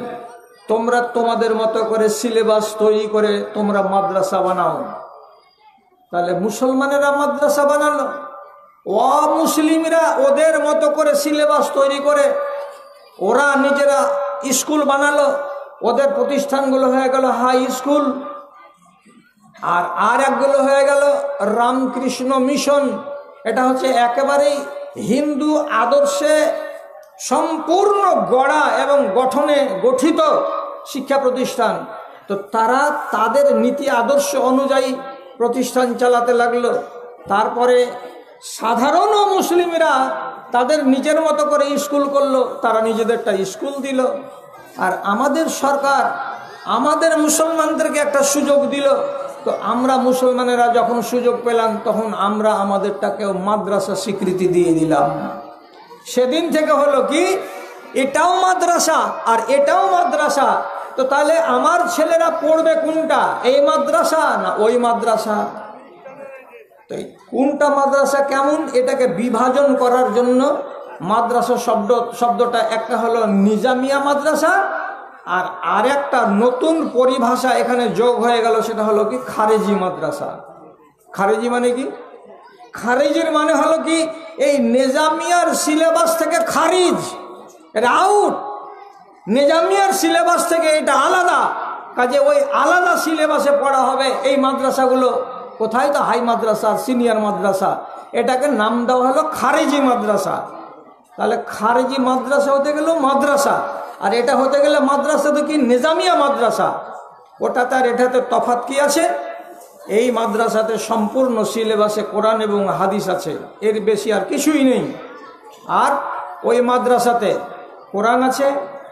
তোমরা তোমাদের মতো করে সিলেবাস তৈরি করে তোমরা মাদ্রাসা বানাও। তাহলে মুসলমানেরা মাদ্রাসা বানালো, অমুসলিমরা ওদের মতো করে সিলেবাস তৈরি করে ওরা নিজেরা স্কুল বানালো। ওদের প্রতিষ্ঠানগুলো হয়ে গেল হাই স্কুল, আর একগুলো হয়ে গেল রামকৃষ্ণ মিশন। এটা হচ্ছে একেবারেই হিন্দু আদর্শে সম্পূর্ণ গড়া এবং গঠনে গঠিত শিক্ষা প্রতিষ্ঠান। তো তারা তাদের নীতি আদর্শ অনুযায়ী প্রতিষ্ঠান চালাতে লাগলো। তারপরে সাধারণ মুসলিমরা তাদের নিজের মতো করে স্কুল করলো, তারা নিজেদেরটা স্কুল দিল। আর আমাদের সরকার আমাদের মুসলমানদেরকে একটা সুযোগ দিল। তো আমরা মুসলমানেরা যখন সুযোগ পেলাম, তখন আমরা আমাদেরটাকেও মাদ্রাসা স্বীকৃতি দিয়ে দিলাম। সেদিন থেকে হলো কি, এটাও মাদ্রাসা আর এটাও মাদ্রাসা। তো তাহলে আমার ছেলেরা পড়বে কোনটা, এই মাদ্রাসা না ওই মাদ্রাসা? তো কোনটা মাদ্রাসা কেমন, এটাকে বিভাজন করার জন্য মাদ্রাসা শব্দটা একটা হলো নিজামিয়া মাদ্রাসা, আর আরেকটা নতুন পরিভাষা এখানে যোগ হয়ে গেল, সেটা হলো কি খারেজি মাদ্রাসা। খারেজি মানে কি? খারিজের মানে হলো কি, এই নিজামিয়ার সিলেবাস থেকে খারিজ, এটা আউট। নিজামিয়ার সিলেবাস থেকে এটা আলাদা, কাজে ওই আলাদা সিলেবাসে পড়া হবে এই মাদ্রাসাগুলো। কোথায়? তো হাই মাদ্রাসা, সিনিয়র মাদ্রাসা, এটাকে নাম দেওয়া হলো খারেজি মাদ্রাসা। তাহলে খারেজি মাদ্রাসা হতে গেল মাদ্রাসা, আর এটা হতে গেলে মাদ্রাসা তো কি নিজামিয়া মাদ্রাসা। ওটাতে আর এটাতে তফাৎ কি আছে? এই মাদ্রাসাতে সম্পূর্ণ সিলেবাসে কোরআন এবং হাদিস আছে, এর বেশি আর কিছুই নেই। আর ওই মাদ্রাসাতে কোরআন আছে,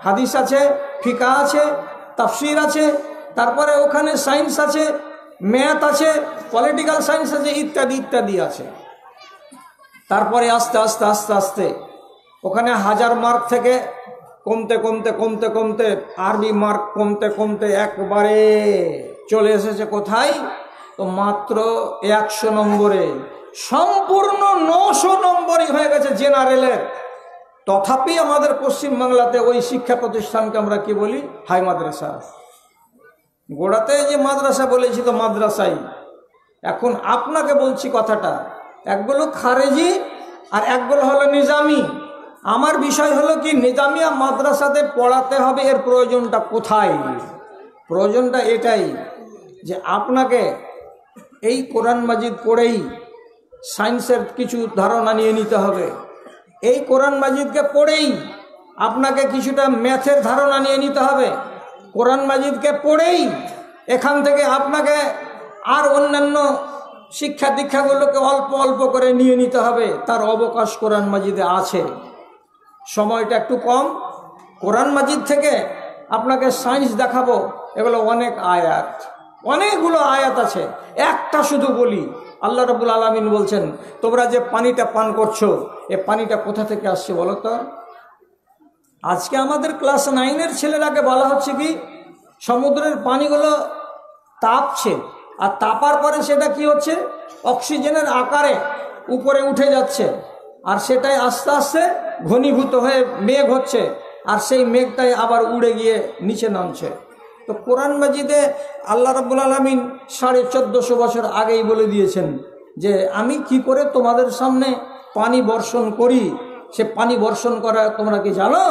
হাদিস আছে, ফিকা আছে, তাফসির আছে, তারপরে ওখানে সায়েন্স আছে, ম্যাথ আছে, পলিটিক্যাল সায়েন্স আছে, ইত্যাদি ইত্যাদি আছে। তারপরে আস্তে আস্তে আস্তে আস্তে ওখানে 1000 মার্ক থেকে কমতে কমতে কমতে কমতে আরবি মার্ক কমতে কমতে একবারে চলে এসেছে কোথায়? তো মাত্র 100 নম্বরে, সম্পূর্ণ 900 নম্বরই হয়ে গেছে জেনারেলের। তথাপি আমাদের পশ্চিমবাংলাতে ওই শিক্ষা প্রতিষ্ঠানকে আমরা কি বলি? হাই মাদ্রাসা। গোড়াতে যে মাদ্রাসা বলেছি তো মাদ্রাসাই। এখন আপনাকে বলছি কথাটা, একগুলো খারেজি আর একগুলো হলো নিজামি। আমার বিষয় হলো কি, নিজামিয়া মাদ্রাসাতে পড়াতে হবে, এর প্রয়োজনটা কোথায়? প্রয়োজনটা এটাই যে আপনাকে এই কোরআন মাজিদ পড়েই সায়েন্সের কিছু ধারণা নিয়ে নিতে হবে। এই কোরআন মাজিদকে পড়েই আপনাকে কিছুটা ম্যাথের ধারণা নিয়ে নিতে হবে। কোরআন মাজিদকে পড়েই এখান থেকে আপনাকে আর অন্যান্য শিক্ষা দীক্ষাগুলোকে অল্প অল্প করে নিয়ে নিতে হবে। তার অবকাশ কোরআন মাজিদে আছে। সময়টা একটু কম, কোরআন মাজিদ থেকে আপনাকে সায়েন্স দেখাবো, এগুলো অনেক আয়াত, অনেকগুলো আয়াত আছে। একটা শুধু বলি, আল্লাহ রাব্বুল আলামিন বলছেন, তোমরা যে পানিটা পান করছো, এ পানিটা কোথা থেকে আসছে বলো তো? আজকে আমাদের ক্লাস 9-এর ছেলেরাকে বলা হচ্ছে কি, সমুদ্রের পানিগুলো তাপছে, আর তাপার পরে সেটা কি হচ্ছে? অক্সিজেনের আকারে উপরে উঠে যাচ্ছে, আর সেটাই আস্তে আস্তে ঘনীভূত হয়ে মেঘ হচ্ছে, আর সেই মেঘটাই আবার উড়ে গিয়ে নিচে নামছে। তো কোরআন মাজিদে আল্লাহ রাব্বুল আলামিন 1450 বছর আগেই বলে দিয়েছেন যে আমি কি করে তোমাদের সামনে পানি বর্ষণ করি, সে পানি বর্ষণ করা তোমরা কি জানো?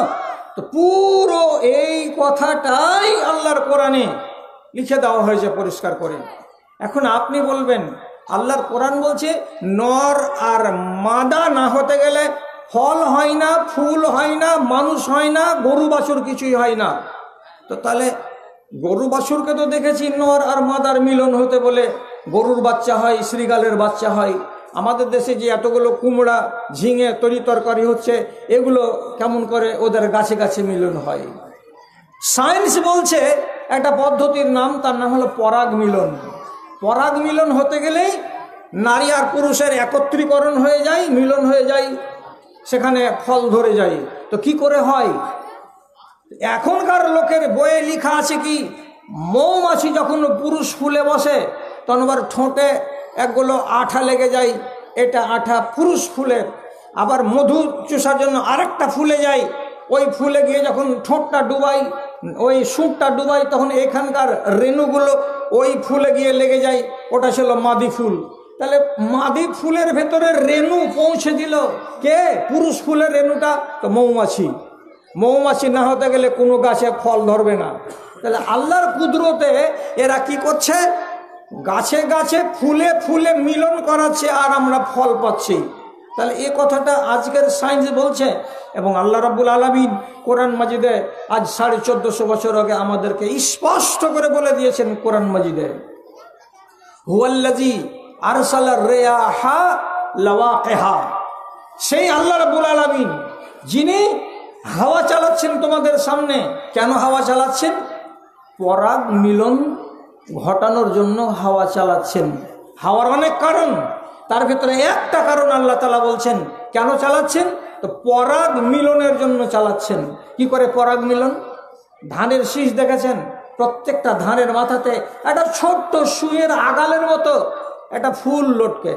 তো পুরো এই কথাটাই আল্লাহর কোরআনে লিখে দেওয়া হয়েছে পরিষ্কার করে। এখন আপনি বলবেন আল্লাহর কোরআন বলছে নর আর মাদা না হতে গেলে ফল হয় না, ফুল হয় না, মানুষ হয় না, গরু বাছুর কিছুই হয় না। তো তাহলে গরু বাছুরকে তো দেখেছি নর আর মাদার মিলন হতে বলে গরুর বাচ্চা হয়, শ্রীগালের বাচ্চা হয়। আমাদের দেশে যে এতগুলো কুমড়া, ঝিঙে, তরি তরকারি হচ্ছে, এগুলো কেমন করে ওদের গাছে গাছে মিলন হয়? সায়েন্স বলছে একটা পদ্ধতির নাম, তার নাম হলো পরাগ মিলন। পরাগ মিলন হতে গেলেই নারী আর পুরুষের একত্রীকরণ হয়ে যায়, মিলন হয়ে যায়, সেখানে ফল ধরে যায়। তো কি করে হয়? এখনকার লোকের বইয়ে লেখা আছে কি, মৌমাছি যখন পুরুষ ফুলে বসে তখন আবার ঠোঁটে একগুলো আঠা লেগে যায়, এটা আঠা পুরুষ ফুলের। আবার মধু চুষার জন্য আরেকটা ফুলে যায়, ওই ফুলে গিয়ে যখন ঠোঁটটা ডুবাই, ওই সুঁটটা ডুবাই, তখন এখানকার রেণুগুলো ওই ফুলে গিয়ে লেগে যায়, ওটা ছিল মাদি ফুল। তাহলে মাদি ফুলের ভেতরে রেণু পৌঁছে দিল কে? পুরুষ ফুলের রেণুটা তো মৌমাছি। মৌমাছি না হতে গেলে কোনো গাছে ফল ধরবে না। তাহলে আল্লাহর কুদরতে এরা কি করছে? গাছে গাছে ফুলে ফুলে মিলন করাচ্ছে, আর আমরা ফল পাচ্ছি। তাহলে এই কথাটা আজকের সায়েন্স বলছে, এবং আল্লাহ রাব্বুল আলামিন কোরআন মাজিদে আজ 1450 বছর আগে আমাদেরকে স্পষ্ট করে বলে দিয়েছেন কোরআন মাজিদে, হুয়াল্লাযী আরসালা রিয়াহা লাওয়াকিহা। সেই আল্লাহ রাব্বুল আলামিন যিনি হাওয়া চালাচ্ছেন তোমাদের সামনে। কেন হাওয়া চালাচ্ছেন? পরাগ মিলন ঘটানোর জন্য হাওয়া চালাচ্ছেন। হাওয়ার অনেক কারণ, তার ভেতরে একটা কারণ আল্লাহ তাআলা বলছেন কেন চালাচ্ছেন, তো পরাগ মিলনের জন্য চালাচ্ছেন। কি করে পরাগ মিলন? ধানের শীষ দেখেছেন? প্রত্যেকটা ধানের মাথাতে একটা ছোট্ট সুইয়ের আগালের মতো একটা ফুল লটকে।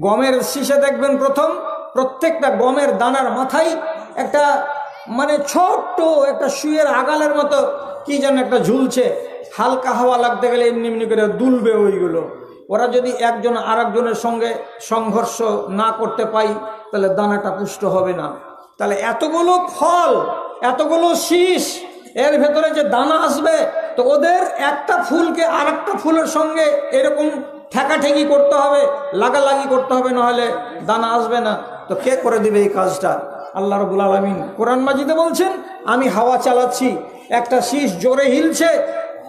গমের শীষে দেখবেন প্রথম প্রত্যেকটা গমের দানার মাথায় একটা মানে ছোট্ট একটা সুইয়ের আগালের মতো কি যেন একটা ঝুলছে। হালকা হাওয়া লাগতে গেলে এমনি এমনি করে দুলবে ওইগুলো। ওরা যদি একজন আর একজনের সঙ্গে সংঘর্ষ না করতে পাই তাহলে দানাটা পুষ্ট হবে না। তাহলে এতগুলো ফল, এতগুলো শীষ, এর ভেতরে যে দানা আসবে, তো ওদের একটা ফুলকে আর একটা ফুলের সঙ্গে এরকম ঠেকাঠেকি করতে হবে, লাগালাগি করতে হবে, নাহলে দানা আসবে না। তো কে করে দিবে এই কাজটা? আল্লাহ রাব্বুল আলামিন কোরআন মাজিদে বলছেন আমি হাওয়া চালাচ্ছি, একটা শীষ জোরে হিলছে,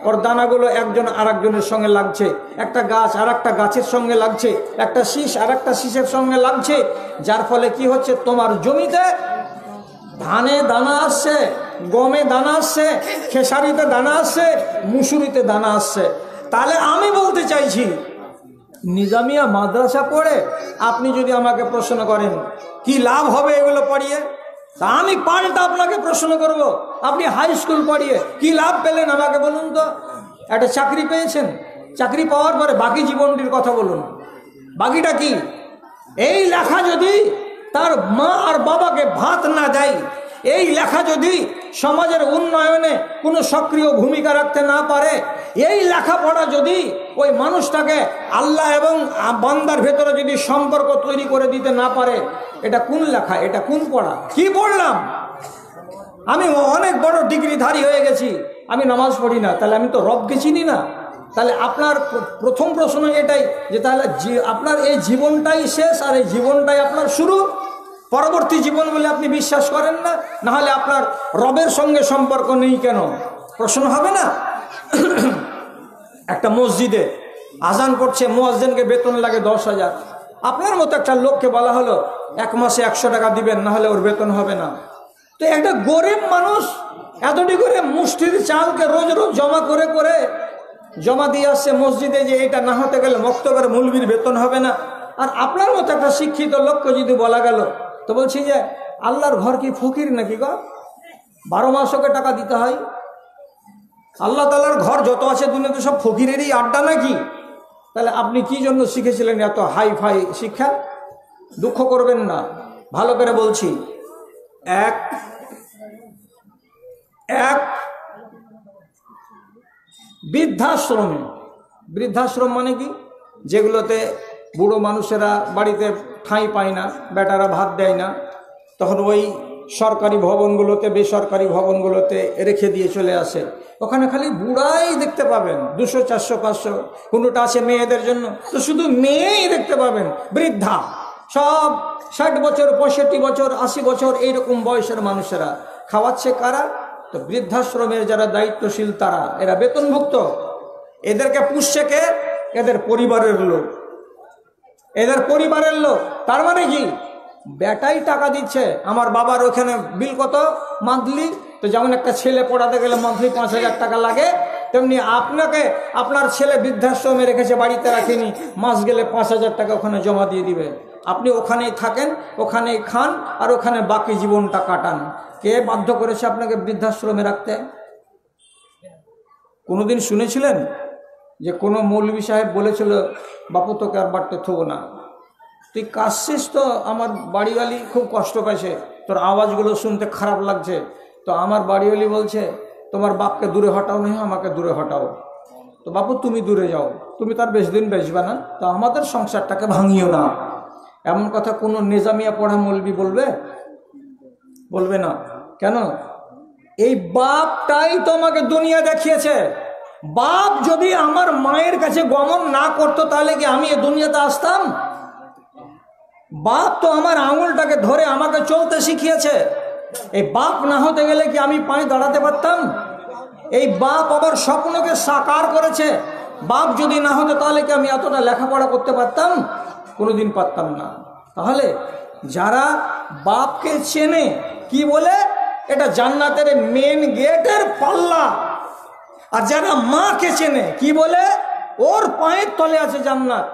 ওর দানাগুলো একজন আর একজনের সঙ্গে লাগছে, একটা গাছ আর একটা গাছের সঙ্গে লাগছে, একটা শীষ আর একটা শীষের সঙ্গে লাগছে, যার ফলে কি হচ্ছে, তোমার জমিতে ধানে দানা আসছে, গমে দানা আসছে, খেসারিতে দানা আসছে, মুসুরিতে দানা আসছে। তাহলে আমি বলতে চাইছি, নিজামিয়া মাদ্রাসা পড়ে আপনি যদি আমাকে প্রশ্ন করেন কি লাভ হবে এগুলো পড়িয়ে, তা আমি পাল্টা আপনাকে প্রশ্ন করব, আপনি হাই স্কুল পড়িয়ে কি লাভ পেলেন আমাকে বলুন তো? একটা চাকরি পেয়েছেন, চাকরি পাওয়ার পরে বাকি জীবনটির কথা বলুন, বাকিটা কি? এই লেখা যদি তার মা আর বাবাকে ভাত না দেয়, এই লেখা যদি সমাজের উন্নয়নে কোনো সক্রিয় ভূমিকা রাখতে না পারে, এই লেখাপড়া যদি ওই মানুষটাকে আল্লাহ এবং বান্দার ভেতরে যদি সম্পর্ক তৈরি করে দিতে না পারে, এটা কোন লেখা? এটা কোন পড়া? কি পড়লাম? আমি অনেক বড় ডিগ্রিধারী হয়ে গেছি, আমি নামাজ পড়ি না, তাহলে আমি তো রবকে চিনি না। তাহলে আপনার প্রথম প্রশ্ন এটাই যে তাহলে আপনার এই জীবনটাই শেষ আর এই জীবনটাই আপনার শুরু, পরবর্তী জীবন বলে আপনি বিশ্বাস করেন না? না হলে আপনার রবের সঙ্গে সম্পর্ক নেই কেন? প্রশ্ন হবে না? একটা মসজিদে আজান করছে, মুয়াজ্জিনকে বেতন লাগে 10,000। আপনার মতো একটা লোককে বলা হলো 1 মাসে 100 টাকা দিবেন, না হলে ওর বেতন হবে না। তো একটা গরিব মানুষ এতটি করে মুষ্টির চালকে রোজ রোজ জমা করে করে জমা দিয়ে আসছে মসজিদে, যে এটা না হতে গেলে মক্তবের মৌলবীর বেতন হবে না। আর আপনার মতো একটা শিক্ষিত লোককে যদি বলা গেল, তো বলছি যে আল্লাহর ঘর কি ফকির নাকি গো? 12 মাস ওকে টাকা দিতে হয়? আল্লাহ তাআলার ঘর যত আছে দুনিয়াতে সব ফকিরেরই আড্ডা নাকি? তাহলে আপনি কি জন্য শিখেছিলেন এত হাই ফাই শিক্ষা? দুঃখ করবেন না, ভালো করে বলছি। এক এক বৃদ্ধাশ্রমে, বৃদ্ধাশ্রম মানে কি, যেগুলোতে বুড়ো মানুষেরা বাড়িতে ঠাঁই পায় না, বেটারা ভাত দেয় না, তখন ওই সরকারি ভবনগুলোতে বেসরকারি ভবনগুলোতে রেখে দিয়ে চলে আসে। ওখানে খালি বুড়াই দেখতে পাবেন, 200 400 500, কোনোটা আছে মেয়েদের জন্য, তো শুধু মেয়েই দেখতে পাবেন। বৃদ্ধা সব 60 বছর 65 বছর 80 বছর এইরকম বয়সের মানুষেরা। খাওয়াচ্ছে কারা? তো বৃদ্ধাশ্রমের যারা দায়িত্বশীল তারা, এরা বেতনভুক্ত। এদেরকে পুষছে কে? এদের পরিবারের লোক, এদের পরিবারের লোক। তার মানে কি, বেটাই টাকা দিচ্ছে। আমার বাবার ওখানে বিল কত মান্থলি, তো যেমন একটা ছেলে পড়াতে গেলে মান্থলি 5000 টাকা লাগে, তেমনি আপনাকে আপনার ছেলে বৃদ্ধাশ্রমে রেখেছে, বাড়িতে রাখেনি, মাস গেলে 5000 টাকা ওখানে জমা দিয়ে দিবে। আপনি ওখানেই থাকেন, ওখানেই খান, আর ওখানে বাকি জীবনটা কাটান। কে বাধ্য করেছে আপনাকে বৃদ্ধাশ্রমে রাখতে? কোনোদিন শুনেছিলেন যে কোনো মৌলভী সাহেব বলেছিল, বাপু তোকে আর বাড়তে থবো না, তুই কাশছিস তো, আমার বাড়িওয়ালি খুব কষ্ট পাইছে, তোর আওয়াজগুলো শুনতে খারাপ লাগছে, তো আমার বাড়িওয়ালি বলছে তোমার বাপকে দূরে হটাও, নেই আমাকে দূরে হটাও। তো বাপু তুমি দূরে যাও, তুমি তার বেশ দিন বেচবে না, তো আমাদের সংসারটাকে ভাঙিও না। এমন কথা কোনো নিজামিয়া পড়া মৌলবি বলবে? বলবে না। কেন? এই বাপটাই তো আমাকে দুনিয়া দেখিয়েছে। বাপ যদি আমার মায়ের কাছে গমন না করতো, তাহলে কি আমি এ দুনিয়াতে আসতাম? বাপ তো আমার আঙুলটাকে ধরে আমাকে চলতে শিখিয়েছে। এই বাপ না হতে গেলে কি আমি পায়ে দাঁড়াতে পারতাম? এই বাপ আবার স্বপ্নকে সাকার করেছে। বাপ যদি না হতো তাহলে কি আমি এতটা লেখাপড়া করতে পারতাম? কোনোদিন পারতাম না। তাহলে যারা বাপকে চেনে, কি বলে, এটা জান্নাতের মেন গেটের পাল্লা। আর যারা মাকে চেনে, কি বলে, ওর পায়ের তলে আছে জান্নাত।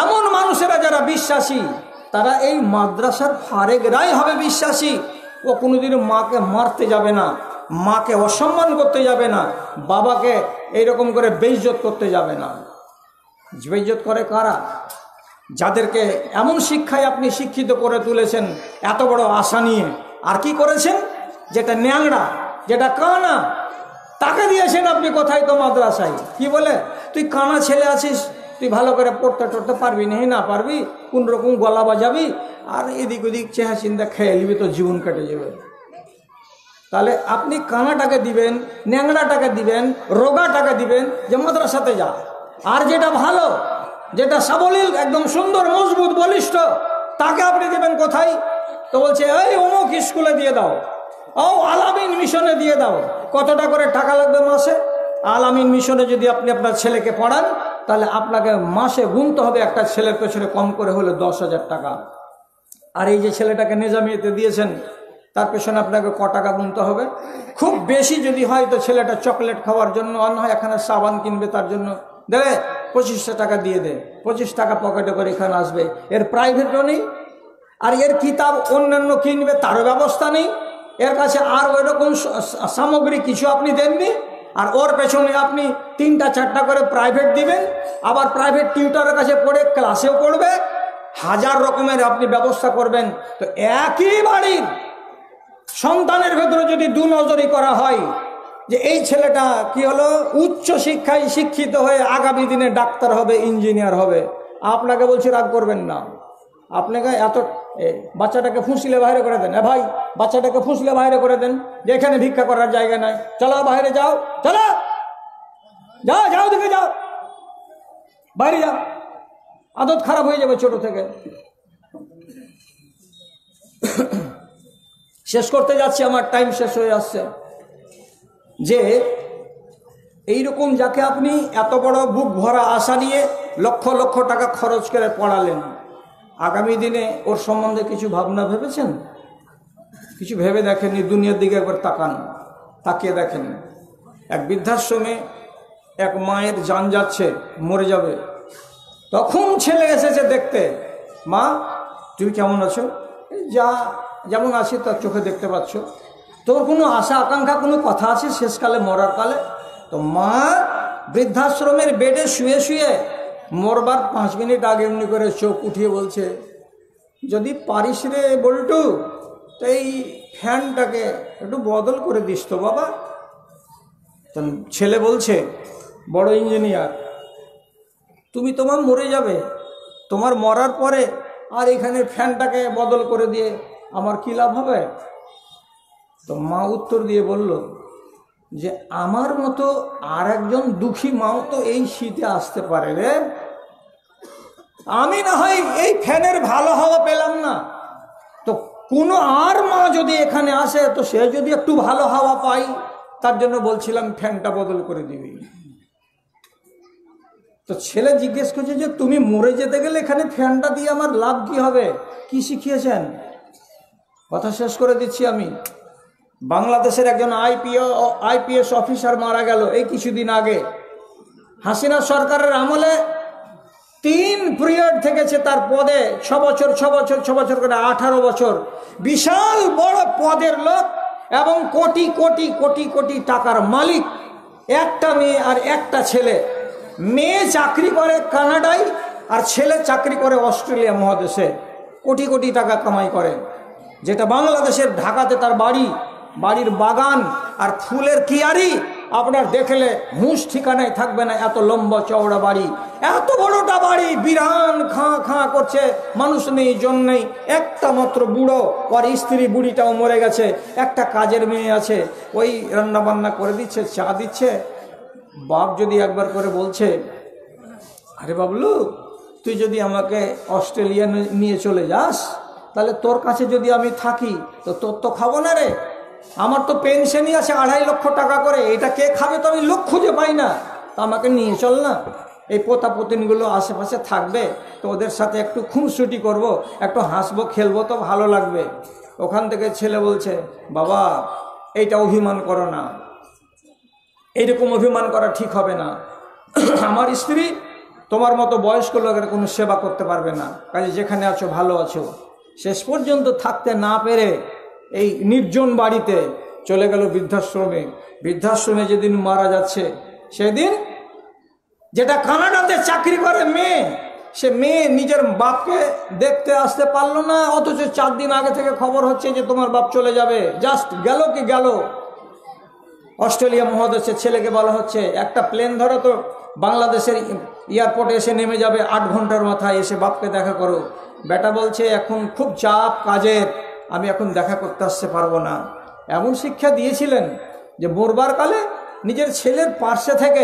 এমন মানুষেরা যারা বিশ্বাসী, তারা এই মাদ্রাসার ফারেকরাই হবে বিশ্বাসী। ও কোনোদিন মাকে মারতে যাবে না, মাকে অসম্মান করতে যাবে না, বাবাকে এইরকম করে বেইজ্জত করতে যাবে না। বেইজ্জত করে কারা? যাদেরকে এমন শিক্ষায় আপনি শিক্ষিত করে তুলেছেন, এত বড় আশা নিয়ে, আর কি করেছেন? যেটা ন্যাংরা, যেটা কানা, তাকে দিয়েছেন আপনি কোথায়? তো মাদ্রাসায়। কি বলে, তুই কানা ছেলে আছিস, তুই ভালো করে পড়তে টড়তে পারবি না, না পারবি, কোন রকম গলা বাজাবি, আর এদিক ওদিক চেহা চিন্তা খেয়ে নিবি, তো জীবন কেটে যাবে। তাহলে আপনি কানাটাকে দিবেন, ন্যাংরাটাকে দিবেন, রোগাটাকে দিবেন যে মাদ্রাসাতে যা। আর যেটা ভালো, যেটা সাবলীল, একদম সুন্দর মজবুত বলিষ্ঠ, তাকে আপনি দেবেন কোথায়? তো বলছে এই অমুক স্কুলে দিয়ে দাও, ও আলামিন মিশনে দিয়ে দাও। কতটা করে টাকা লাগবে মাসে? আলামিন মিশনে যদি আপনি আপনার ছেলেকে পড়ান, তাহলে আপনাকে মাসে গুনতে হবে একটা ছেলের পেছনে কম করে হলে 10,000 টাকা। আর এই যে ছেলেটাকে নিজামিয়াতে দিয়েছেন, তার পেছনে আপনাকে ক টাকা গুনতে হবে? খুব বেশি যদি হয় তো ছেলেটা চকলেট খাওয়ার জন্য, আর নয় এখানে সাবান কিনবে, তার জন্য দেবে 2500 টাকা দিয়ে দে, 25 টাকা পকেটে করে এখানে আসবে। এর প্রাইভেটও নেই, আর এর কিতাব অন্যান্য কিনবে তারও ব্যবস্থা নেই, এর কাছে আর ওই রকম সামগ্রী কিছু আপনি দেননি। আর ওর পেছনে আপনি 3টা 4টা করে প্রাইভেট দিবেন, আবার প্রাইভেট টিউটরের কাছে পড়ে ক্লাসেও পড়বে, 1000 রকমের আপনি ব্যবস্থা করবেন। তো একই বাড়ির সন্তানের ভেতরে যদি দুনজরি করা হয় যে এই ছেলেটা কি হলো, উচ্চ শিক্ষায় শিক্ষিত হয়ে আগামী দিনে ডাক্তার হবে, ইঞ্জিনিয়ার হবে, আপনাকে বলছি রাগ করবেন না। আপনাকে এত বাচ্চাটাকে ফুঁসলে বাইরে করে দেন, ভাই বাচ্চাটাকে ফুঁসলে বাইরে করে দেন, যে এখানে ভিক্ষা করার জায়গা নাই, চলো বাইরে যাও, চলো যাও, যাও দিকে যাও, বাইরে যাও। আদত খারাপ হয়ে যাবে ছোট থেকে। শেষ করতে যাচ্ছি, আমার টাইম শেষ হয়ে আসছে। যে এইরকম যাকে আপনি এত বড় বুক ভরা আশা নিয়ে লক্ষ লক্ষ টাকা খরচ করে পড়ালেন, আগামী দিনে ওর সম্বন্ধে কিছু ভাবনা ভেবেছেন? কিছু ভেবে দেখেননি? দুনিয়ার দিকে একবার তাকান, তাকিয়ে দেখেন। এক বৃদ্ধাশ্রমে এক মায়ের জান যাচ্ছে, মরে যাবে, তখন ছেলে এসেছে দেখতে, মা তুমি কেমন আছো? যা যেমন আছি তার চোখে দেখতে পাচ্ছ, তোর কোনো আশা আকাঙ্ক্ষা, কোনো কথা আছে শেষকালে মরার কালে? তো মা বৃদ্ধাশ্রমের বেডে শুয়ে শুয়ে মরবার 5 মিনিট আগে এমনি করে চোখ উঠিয়ে বলছে, যদি পারিস রে বল্টু, তো এই ফ্যানটাকে একটু বদল করে দিস তো বাবা। তো ছেলে বলছে, বড় ইঞ্জিনিয়ার, তুমি তোমার মরে যাবে, তোমার মরার পরে আর এখানে ফ্যানটাকে বদল করে দিয়ে আমার কী লাভ হবে? তো মা উত্তর দিয়ে বলল যে আমার মতো আর একজন দুঃখী মাও তো এই শীতে আসতে পারে রে, আমি না হয় এই ফ্যানের ভালো হাওয়া পেলাম না, তো কোনো আর মা যদি এখানে আসে তো সে যদি একটু ভালো হাওয়া পাই, তার জন্য বলছিলাম ফ্যানটা বদল করে দিবি। তো ছেলে জিজ্ঞেস করছে যে তুমি মরে যেতে গেলে এখানে ফ্যানটা দিয়ে আমার লাভ কি হবে, কি শিখিয়েছেন? কথা শেষ করে দিচ্ছি আমি। বাংলাদেশের একজন আইপিএস অফিসার মারা গেল এই কিছুদিন আগে। হাসিনা সরকারের আমলে 3 পিরিয়ড থেকেছে তার পদে, 6 বছর 6 বছর 6 বছর করে 18 বছর। বিশাল বড় পদের লোক এবং কোটি কোটি কোটি কোটি টাকার মালিক। একটা মেয়ে আর একটা ছেলে। মেয়ে চাকরি করে কানাডায় আর ছেলে চাকরি করে অস্ট্রেলিয়া মহাদেশে, কোটি কোটি টাকা কামাই করে। যেটা বাংলাদেশের ঢাকাতে তার বাড়ির বাগান আর ফুলের কিয়ারি আপনার দেখলে হুঁশ ঠিকানায় থাকবে না, এত লম্বা চওড়া বাড়ি, এত বড়টা বাড়ি, বিরান খাঁ খাঁ করছে, মানুষ নেই, জন নেই, একটা মাত্র বুড়ো, ওর স্ত্রী বুড়িটাও মরে গেছে, একটা কাজের মেয়ে আছে, ওই রান্না বান্না করে দিচ্ছে, চা দিচ্ছে। বাপ যদি একবার করে বলছে, আরে বাবলু তুই যদি আমাকে অস্ট্রেলিয়া নিয়ে চলে যাস, তাহলে তোর কাছে যদি আমি থাকি তো তোর তো খাবো না রে, আমার তো পেনশনই আছে 2.5 লক্ষ টাকা করে, এটা কে খাবে তো আমি লোক খুঁজে পাই না, তো আমাকে নিয়ে চল না, এই পোতা পতিনগুলো আশেপাশে থাকবে, তো ওদের সাথে একটু খুনসুটি করব, একটু হাসবো খেলবো, তো ভালো লাগবে। ওখান থেকে ছেলে বলছে, বাবা এইটা অভিমান করো না, এইরকম অভিমান করা ঠিক হবে না, আমার স্ত্রী তোমার মতো বয়স্ক লোকের কোনো সেবা করতে পারবে না, কাজে যেখানে আছো ভালো আছো। শেষ পর্যন্ত থাকতে না পেরে এই নির্জন বাড়িতে চলে গেল বৃদ্ধাশ্রমে। বৃদ্ধাশ্রমে যেদিন মারা যাচ্ছে, সেদিন যেটা কানাডাতে চাকরি করে মেয়ে, সে মেয়ে নিজের বাপকে দেখতে আসতে পারলো না, অথচ 4 দিন আগে থেকে খবর হচ্ছে যে তোমার বাপ চলে যাবে। জাস্ট গেল কি গেল। অস্ট্রেলিয়া মহাদেশের ছেলেকে বলা হচ্ছে একটা প্লেন ধরো তো বাংলাদেশের এয়ারপোর্টে এসে নেমে যাবে, 8 ঘন্টার মাথায় এসে বাপকে দেখা করো। বেটা বলছে এখন খুব চাপ কাজের, আমি এখন দেখা করতে আসতে পারবো না। এমন শিক্ষা দিয়েছিলেন যে মরবার কালে নিজের ছেলের পার্শ্বে থেকে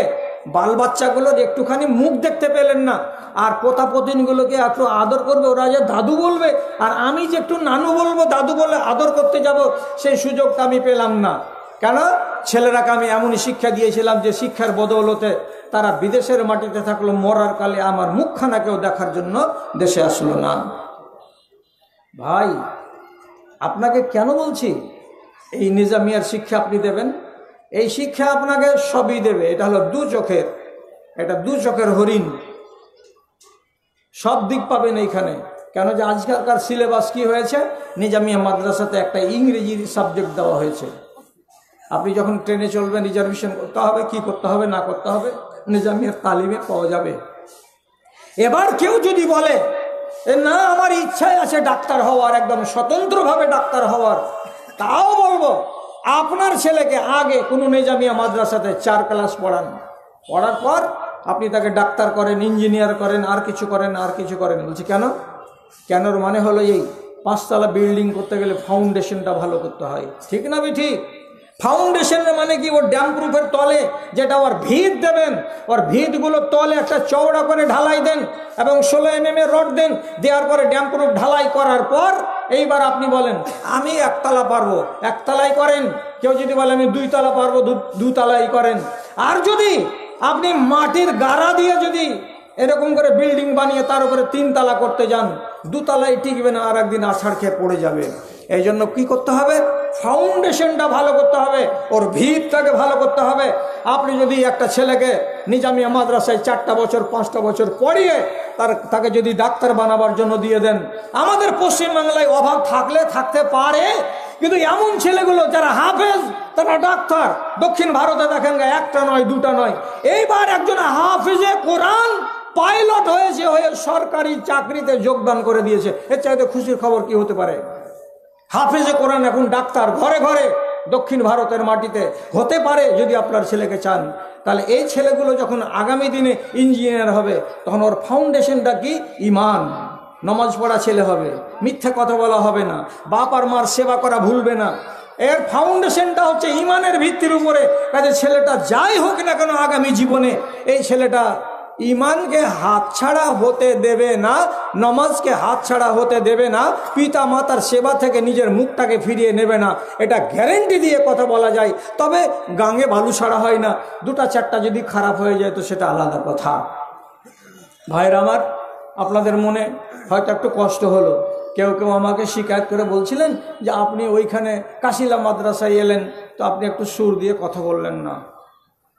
বাল বাচ্চাগুলোর একটুখানি মুখ দেখতে পেলেন না, আর পোতা পতিনগুলোকে একটু আদর করবে, ওরা যে দাদু বলবে, আর আমি যে একটু নানু বলবো, দাদু বলে আদর করতে যাব, সেই সুযোগটা আমি পেলাম না। কেন? ছেলেরাকে আমি এমনই শিক্ষা দিয়েছিলাম যে শিক্ষার বদৌলতে তারা বিদেশের মাটিতে থাকলো, মরার কালে আমার মুখখানা কেউ দেখার জন্য দেশে আসলো না। ভাই আপনাকে কেন বলছি এই নিজামিয়ার শিক্ষা আপনি দেবেন? এই শিক্ষা আপনাকে সবই দেবে। এটা হলো 2 চোখের, এটা 2 চোখের হরিণ, সব দিক পাবেন এইখানে। কেন যে আজকালকার সিলেবাস কি হয়েছে, নিজামিয়া মাদ্রাসাতে একটা ইংরেজি সাবজেক্ট দেওয়া হয়েছে। আপনি যখন ট্রেনে চলবেন রিজার্ভেশন করতে হবে, কি করতে হবে না করতে হবে নিজামিয়ার তালিমে পাওয়া যাবে। এবার কেউ যদি বলে না আমার ইচ্ছাই আছে ডাক্তার হওয়ার, একদম স্বতন্ত্রভাবে ডাক্তার হওয়ার, তাও বলবো আপনার ছেলেকে আগে কোনো নিজামিয়া মাদ্রাসাতে 4 ক্লাস পড়ান, পড়ার পর আপনি তাকে ডাক্তার করেন, ইঞ্জিনিয়ার করেন, আর কিছু করেন, আর কিছু করেন। বলছি কেন? কেনর মানে হলো এই 5 তলা বিল্ডিং করতে গেলে ফাউন্ডেশনটা ভালো করতে হয়, ঠিক না? ঠিক। ফাউন্ডেশনের মানে কি? ওর ড্যাম প্রুফের তলে যেটা ওর ভিত দেবেন, ওর ভিতগুলোর তলে একটা চওড়া করে ঢালাই দেন এবং 16 mm এর রড দেন, দেওয়ার পরে ড্যাম প্রুফ ঢালাই করার পর এইবার আপনি বলেন আমি 1 তলা পারবো, 1 তলাই করেন। কেউ যদি বলে আমি 2 তলা পারবো, 2 তলাই করেন। আর যদি আপনি মাটির গাড়া দিয়ে যদি এরকম করে বিল্ডিং বানিয়ে তার উপরে 3 তলা করতে যান, 2 তলাই টিকবে না, আর একদিন আছাড় খেয়ে পড়ে যাবে। এই জন্য কী করতে হবে? ফাউন্ডেশনটা ভালো করতে হবে, ওর ভিতটাকে ভালো করতে হবে। আপনি যদি একটা ছেলেকে নিজামিয়া মাদ্রাসায় 4টা বছর 5টা বছর পড়িয়ে তাকে যদি ডাক্তার বানাবার জন্য দিয়ে দেন, আমাদের পশ্চিমবাংলায় অভাব থাকলে থাকতে পারে, কিন্তু এমন ছেলেগুলো যারা হাফেজ তারা ডাক্তার, দক্ষিণ ভারতে দেখেন 1টা নয় 2টা নয়। এইবার একজন হাফেজে কোরআন পাইলট হয়েছে, হয়ে সরকারি চাকরিতে যোগদান করে দিয়েছে। এর চাইতে খুশির খবর কি হতে পারে? হাফেজে কোরআন এখন ডাক্তার ঘরে ঘরে দক্ষিণ ভারতের মাটিতে হতে পারে যদি আপনার ছেলেকে চান। তাহলে এই ছেলেগুলো যখন আগামী দিনে ইঞ্জিনিয়ার হবে, তখন ওর ফাউন্ডেশনটা কি? ঈমান। নামাজ পড়া ছেলে হবে, মিথ্যা কথা বলা হবে না, বাপ আর মার সেবা করা ভুলবে না। এর ফাউন্ডেশনটা হচ্ছে ঈমানের ভিত্তির উপরে। কাজে ছেলেটা যাই হোক না কেন আগামী জীবনে, এই ছেলেটা ঈমানকে হাতছাড়া হতে দেবে না, নামাজকে হাতছাড়া হতে দেবে না, পিতা মাতার সেবা থেকে নিজের মুখটাকে ফিরিয়ে নেবে না। এটা গ্যারেন্টি দিয়ে কথা বলা যায়। তবে গাঙে বালু ছাড়া হয় না, দুটা চারটা যদি খারাপ হয়ে যায় তো সেটা আলাদা কথা। ভাইরা আমার, আপনাদের মনে হয়তো একটু কষ্ট হলো। কেউ কেউ আমাকে শিকায়ত করে বলছিলেন যে আপনি ওইখানে কাশিলা মাদ্রাসায় এলেন, তো আপনি একটু সুর দিয়ে কথা বললেন না।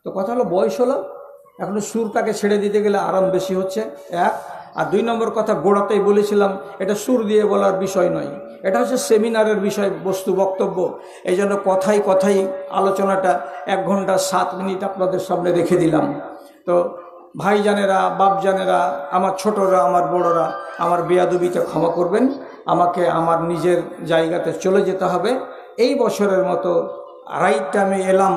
তো কথা হলো, বয়স হলো, এখন সুরটাকে ছেড়ে দিতে গেলে আরাম বেশি হচ্ছে, এক। আর দুই নম্বর কথা, গোড়াতেই বলেছিলাম এটা সুর দিয়ে বলার বিষয় নয়, এটা হচ্ছে সেমিনারের বিষয় বস্তু, বক্তব্য। এই জন্য কথাই কথাই আলোচনাটা 1 ঘন্টা 7 মিনিট আপনাদের সামনে রেখে দিলাম। তো ভাইজানেরা, বাপজানেরা, আমার ছোটরা, আমার বড়রা, আমার বেয়াদবিতে ক্ষমা করবেন। আমাকে আমার নিজের জায়গাতে চলে যেতে হবে। এই বছরের মতো রাইট টাইমে এলাম,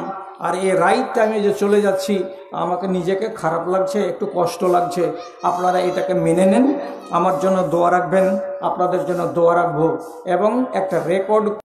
আর এই রাইট টাইমে যে চলে যাচ্ছি, আমাকে নিজেকে খারাপ লাগছে, একটু কষ্ট লাগছে। আপনারা এটাকে মেনে নেন, আমার জন্য দোয়া রাখবেন, আপনাদের জন্য দোয়া রাখবো, এবং একটা রেকর্ড